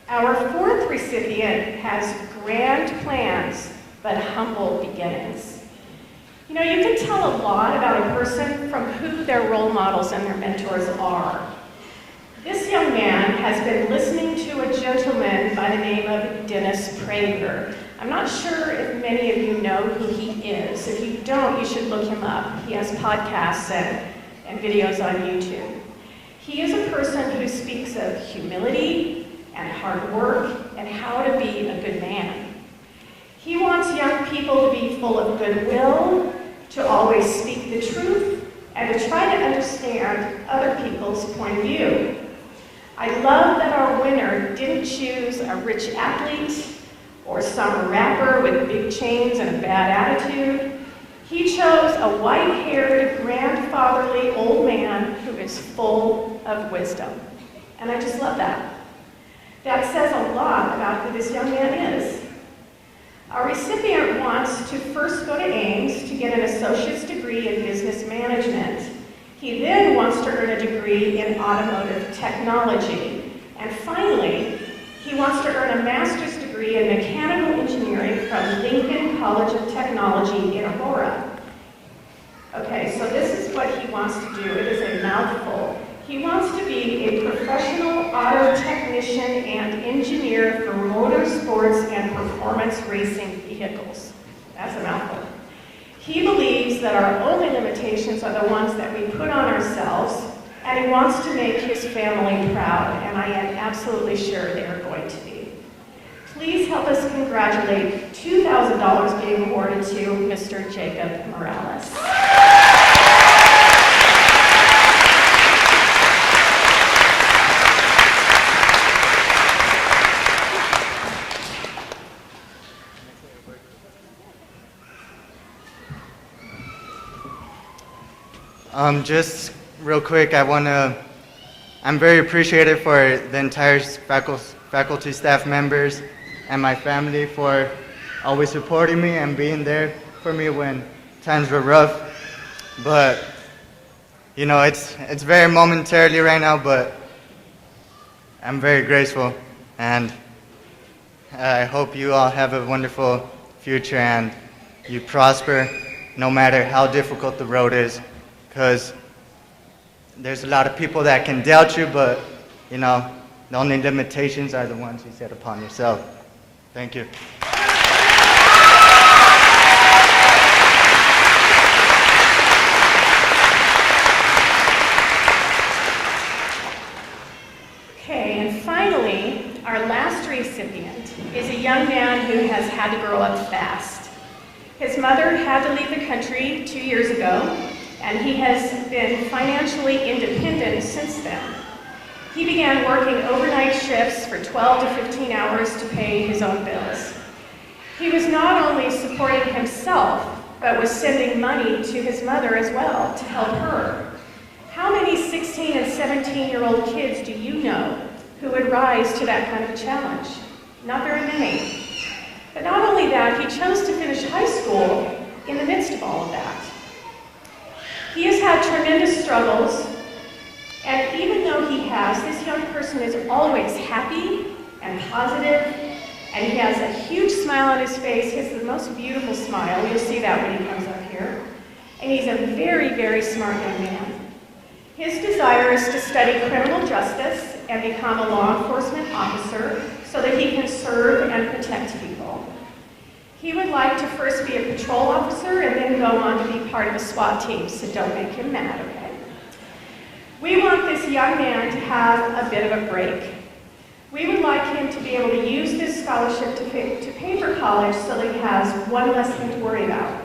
Our fourth recipient has grand plans, but humble beginnings. You know, you can tell a lot about a person from who their role models and their mentors are. This young man has been listening to a gentleman by the name of Dennis Prager. I'm not sure if many of you know who he is. If you don't, you should look him up. He has podcasts and videos on YouTube. He is a person who speaks of humility and hard work and how to be a good man. He wants young people to be full of love that our winner didn't choose a rich athlete or some rapper with big chains and a bad attitude. He chose a white-haired, grandfatherly old man who is full of wisdom. And I just love that. That says a lot about who this young man is. Our recipient wants to first go to Ames to get an associate's degree in business management. He then wants to earn a degree in automotive technology. And finally, he wants to earn a master's degree in mechanical engineering from Lincoln College of Technology in Aurora. Okay, so this is what he wants to do. It is a mouthful. He wants to be a professional auto technician and engineer for motorsports and performance racing vehicles. That's a mouthful. He believes that our only limitations are the ones that we put on ourselves, and he wants to make his family proud, and I am absolutely sure they are going to be. Please help us congratulate $2,000 being awarded to Mr. Jacob Morales.
Just real quick, I'm very appreciative for the entire faculty, staff members, and my family for always supporting me and being there for me when times were rough. But, you know, it's very momentarily right now, but I'm very grateful, and I hope you all have a wonderful future and you prosper no matter how difficult the road is. Because there's a lot of people that can doubt you, but, you know, the only limitations are the ones you set upon yourself. Thank you.
Okay, and finally, our last recipient is a young man who has had to grow up fast. His mother had to leave the country 2 years ago, and he has been financially independent since then. He began working overnight shifts for 12 to 15 hours to pay his own bills. He was not only supporting himself, but was sending money to his mother as well to help her. How many 16 and 17-year-old kids do you know who would rise to that kind of a challenge? Not very many. But not only that, he chose to finish high school in the midst of all of that. He has had tremendous struggles, and even though he has, this young person is always happy and positive, and he has a huge smile on his face. He has the most beautiful smile. You'll see that when he comes up here. And he's a very, very smart young man. His desire is to study criminal justice and become a law enforcement officer so that he can serve and protect people. He would like to first be a patrol officer and then go on to be part of a SWAT team, so don't make him mad, okay? We want this young man to have a bit of a break. We would like him to be able to use this scholarship to pay for college so that he has one less thing to worry about.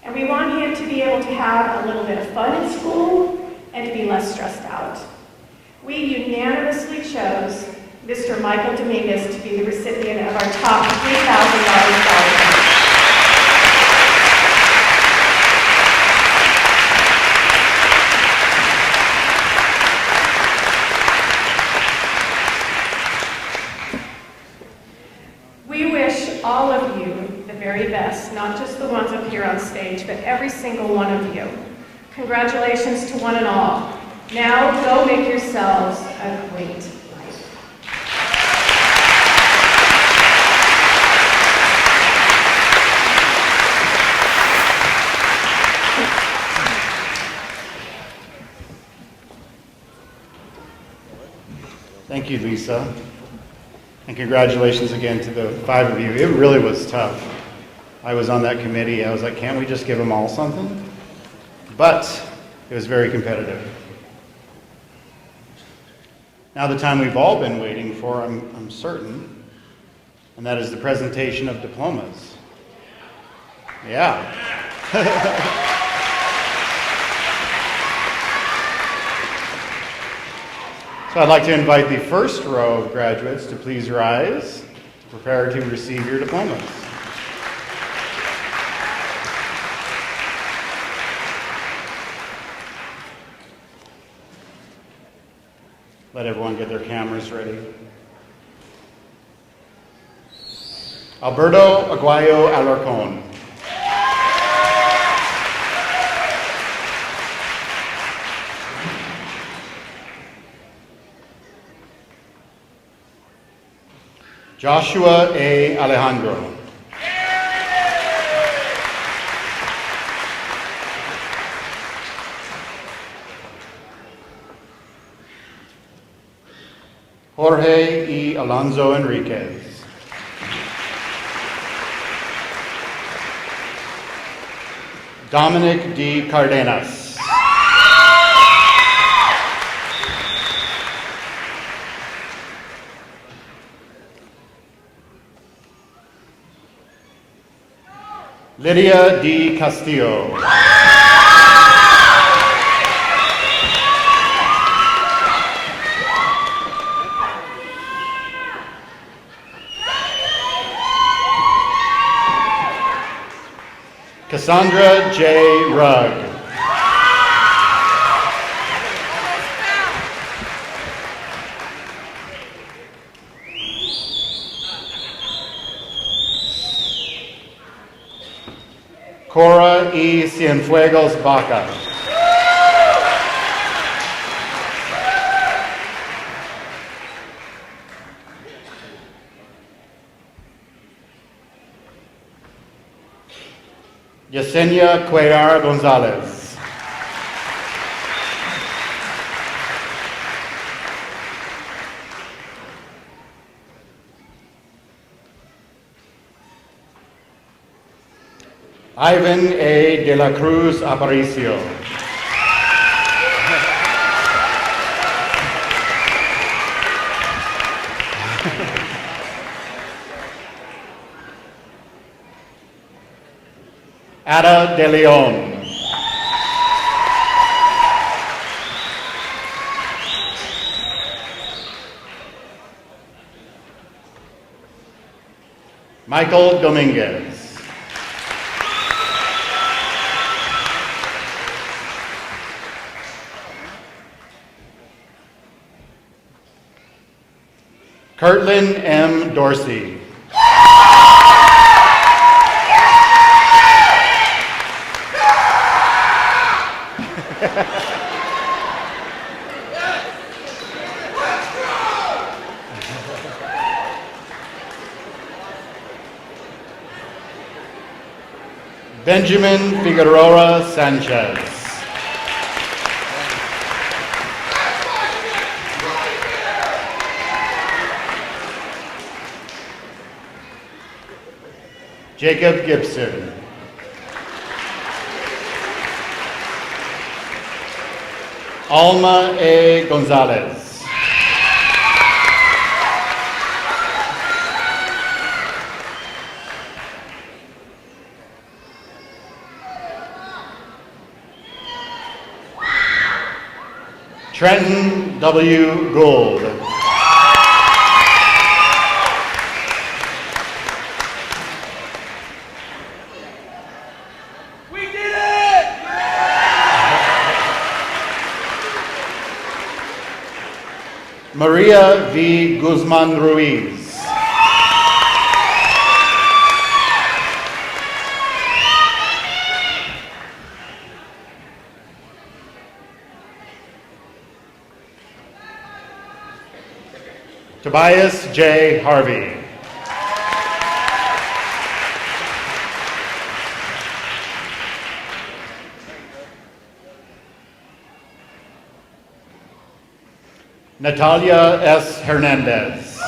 And we want him to be able to have a little bit of fun in school and to be less stressed out. We unanimously chose Mr. Michael Dominguez to be the recipient of our top $3,000 scholarship. We wish all of you the very best, not just the ones up here on stage, but every single one of you. Congratulations to one and all. Now go make yourselves a great life.
Thank you, Lisa. And congratulations again to the 5 of you. It really was tough. I was on that committee. I was like, can't we just give them all something? But it was very competitive. Now the time we've all been waiting for, I'm certain, and that is the presentation of diplomas. Yeah. So I'd like to invite the first row of graduates to please rise, prepare to receive your diplomas. Let everyone get their cameras ready. Alberto Aguayo Alarcon. Joshua A. Alejandro. Jorge E. Alonso Enriquez. Dominic D. Cardenas. Lydia D. Castillo. Cassandra J. Rugg. Cora E. Cienfuegos Baca. Yesenia Cuellar Gonzalez. Ivan A. de la Cruz Aparicio. Ada de Leon. Michael Dominguez. Kirtland M. Dorsey. Benjamin Figueroa Sanchez. Jacob Gibson. Alma A. Gonzalez. Trenton W. Gould.
We did it!
Maria V. Guzman Ruiz. Tobias J. Harvey. Natalia S. Hernandez.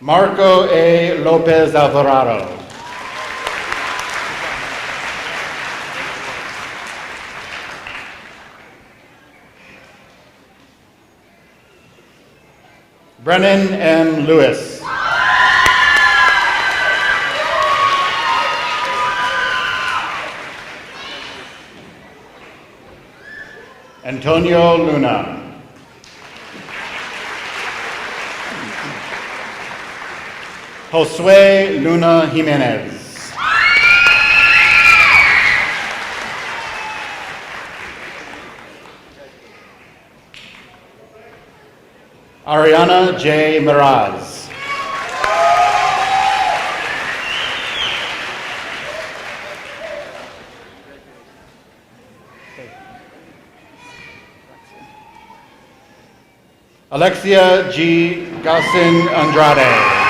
Marco A. Lopez Alvarado. Brennan M. Lewis. Antonio Luna. Josue Luna Jimenez. Ariana J. Miraz. Alexia G. Galson Andrade.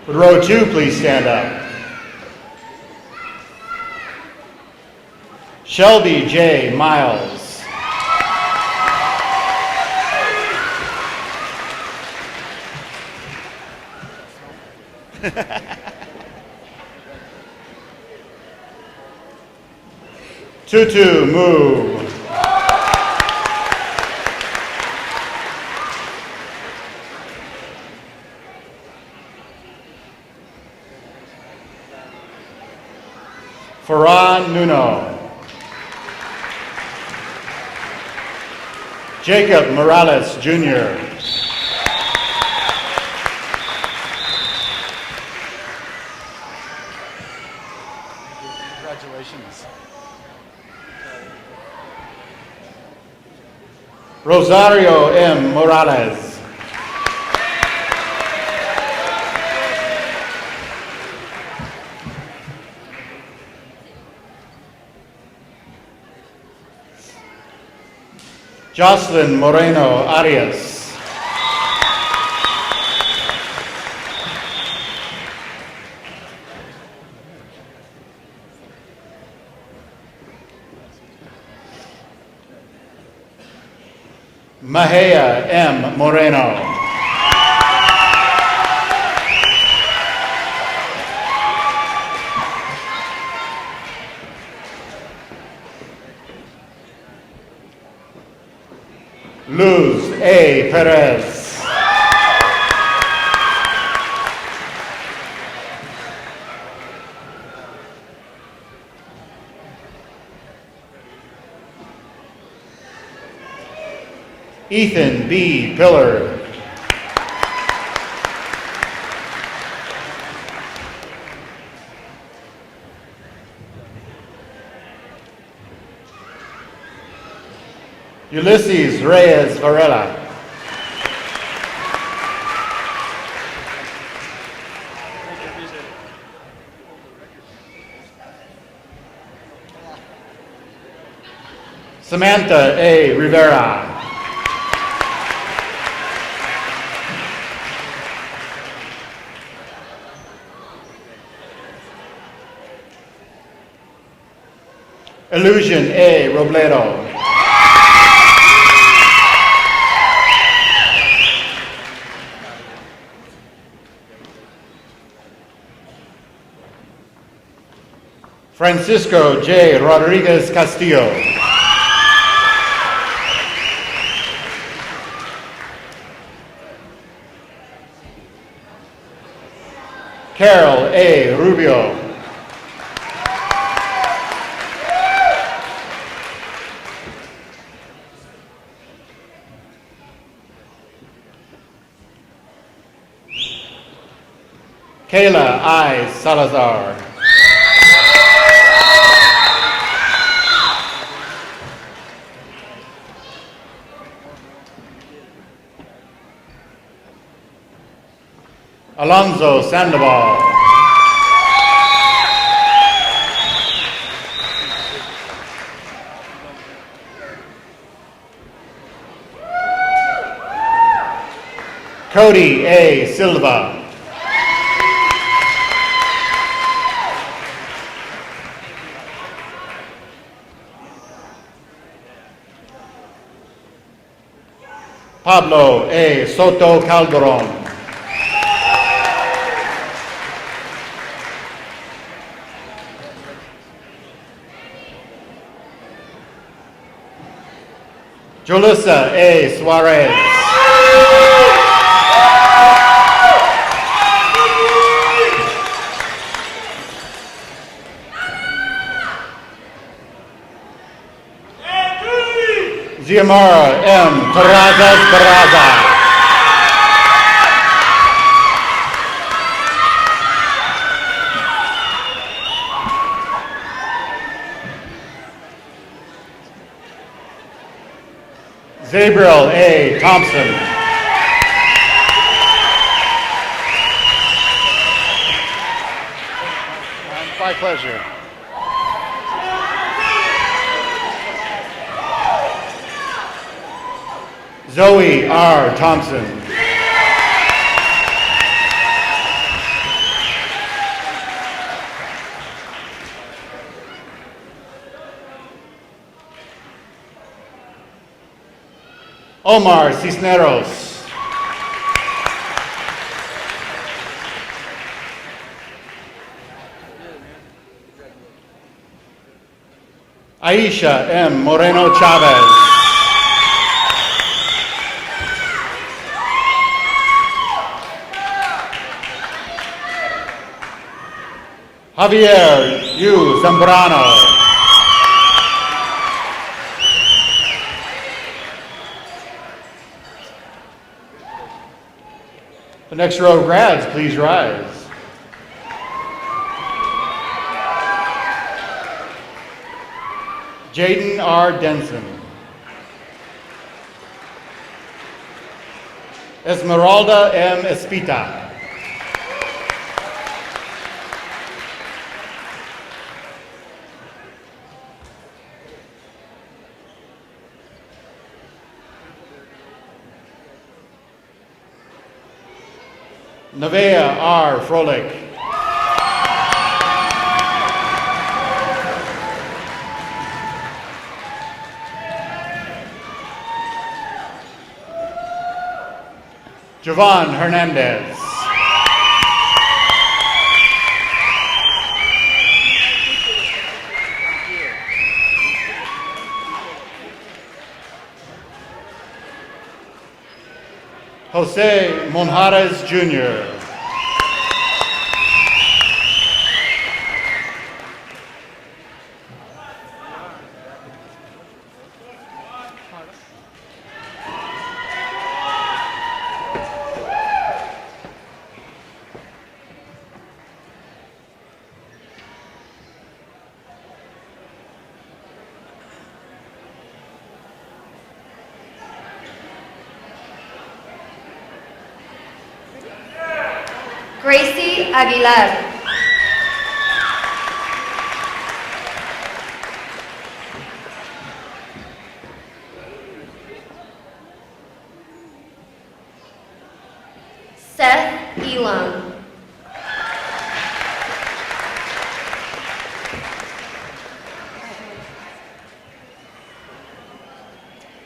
Would row 2 please stand up? Shelby J. Miles. Tutu Mu. Farhan Nuno. Jacob Morales, Jr. Congratulations. Rosario M. Morales. Jocelyn Moreno Arias. Mahea M. Moreno. Luz A. Perez. Ethan B. Pillar. Ulysses Reyes Varela. Samantha A. Rivera. Illusion A. Robledo. Francisco J. Rodriguez Castillo. Carol A. Rubio. Kayla I. Salazar. Alonso Sandoval. Cody A. Silva. Pablo A. Soto Calderon. Julissa A. Suarez. Ziamara M. Terrazas Barraza. Zabriel A. Thompson.
My pleasure.
Zoe R. Thompson. Omar Cisneros. Aisha M. Moreno Chavez. Javier U. Zambrano. The next row of grads, please rise. Jaden R. Denson. Esmeralda M. Espita. Nevaeh R. Froelich. Javon Hernandez. Jose Monjarez Jr.
Gracie Aguilar. Seth Elam.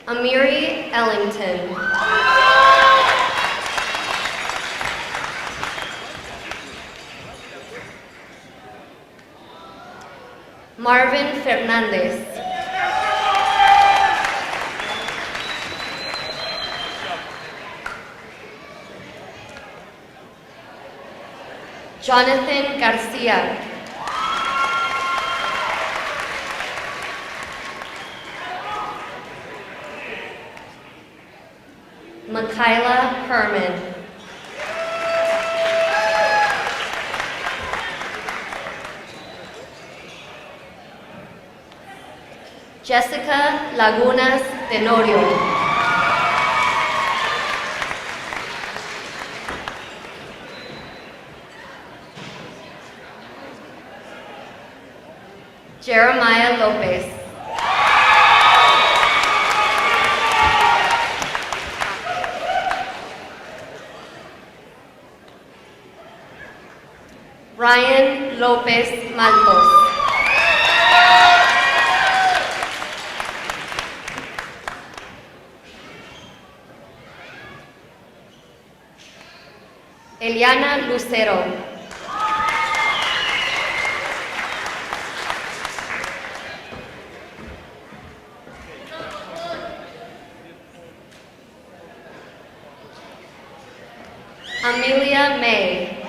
Amiri Ellington. Marvin Fernandez. Jonathan Garcia. Makayla Herman. Jessica Lagunas Tenorio. Jeremiah Lopez. Ryan Lopez Maltos. Eliana Lucero. Amelia May.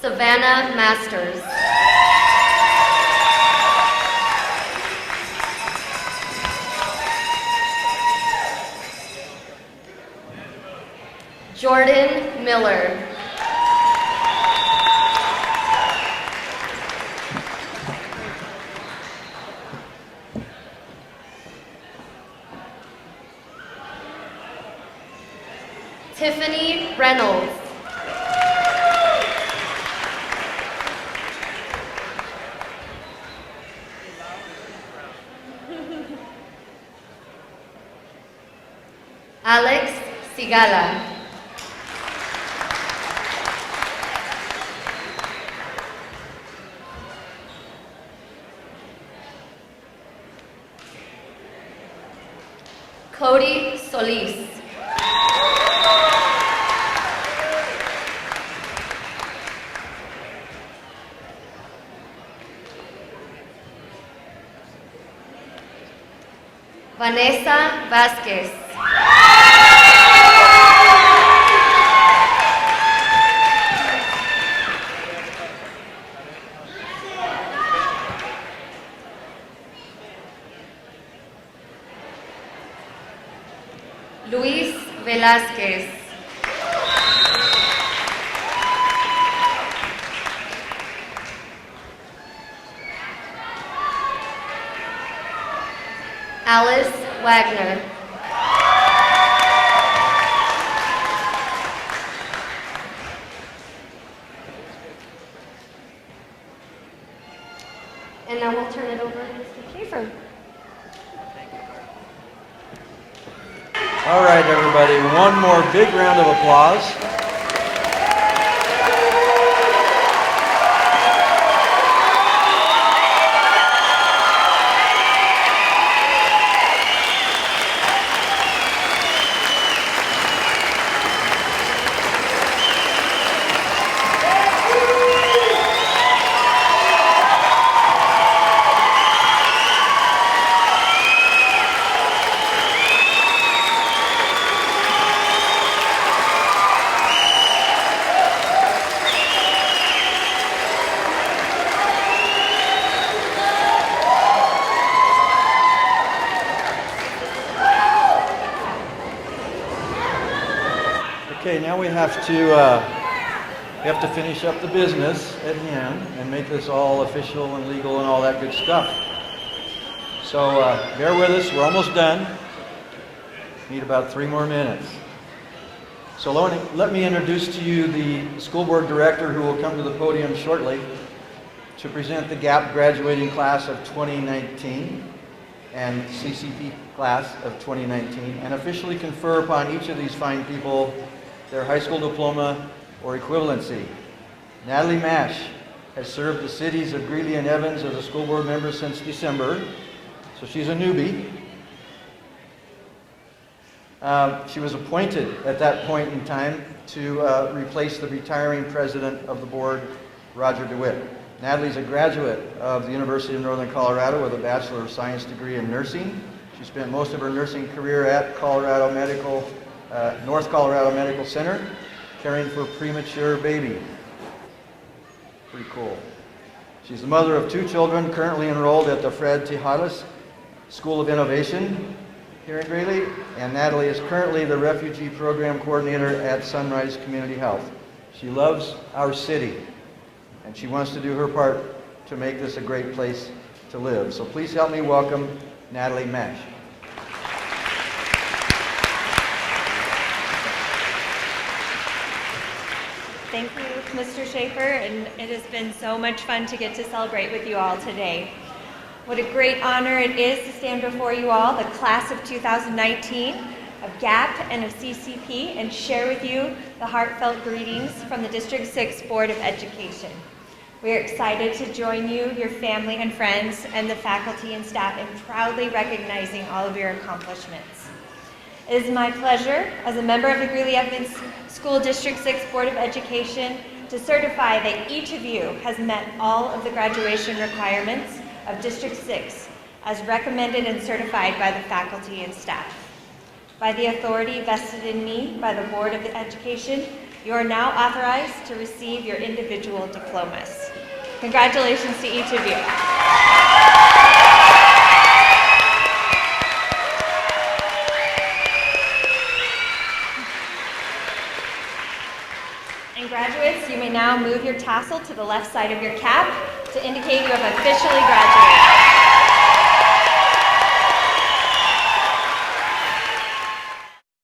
Savannah Masters. Jordan Miller. Tiffany Reynolds. Alex Sigala. Cody Solis. Vanessa Vasquez. Luis Velázquez. Alice Wagner. And now we'll turn it over to Mr. Schaefer.
All right, everybody, one more big round of applause. Okay, now we have to finish up the business at hand and make this all official and legal and all that good stuff. So bear with us, we're almost done. Need about 3 more minutes. So let me introduce to you the school board director who will come to the podium shortly to present the GAP graduating class of 2019 and CCP class of 2019 and officially confer upon each of these fine people their high school diploma or equivalency. Natalie Mash has served the cities of Greeley and Evans as a school board member since December, so she's a newbie. She was appointed at that point in time to replace the retiring president of the board, Roger DeWitt. Natalie's a graduate of the University of Northern Colorado with a Bachelor of Science degree in nursing. She spent most of her nursing career at North Colorado Medical Center, caring for premature baby. Pretty cool. She's the mother of 2 children, currently enrolled at the Fred Tejadas School of Innovation here in Greeley, and Natalie is currently the Refugee Program Coordinator at Sunrise Community Health. She loves our city, and she wants to do her part to make this a great place to live. So please help me welcome Natalie Mash.
Thank you, Mr. Schaefer, and it has been so much fun to get to celebrate with you all today. What a great honor it is to stand before you all, the class of 2019, of GAP and of CCP, and share with you the heartfelt greetings from the District 6 Board of Education. We are excited to join you, your family and friends, and the faculty and staff in proudly recognizing all of your accomplishments. It is my pleasure, as a member of the Greeley-Evans School District 6 Board of Education, to certify that each of you has met all of the graduation requirements of District 6 as recommended and certified by the faculty and staff. By the authority vested in me by the Board of Education, You are now authorized to receive your individual diplomas. Congratulations to each of you. And graduates, you may now move your tassel to the left side of your cap to indicate you have officially graduated.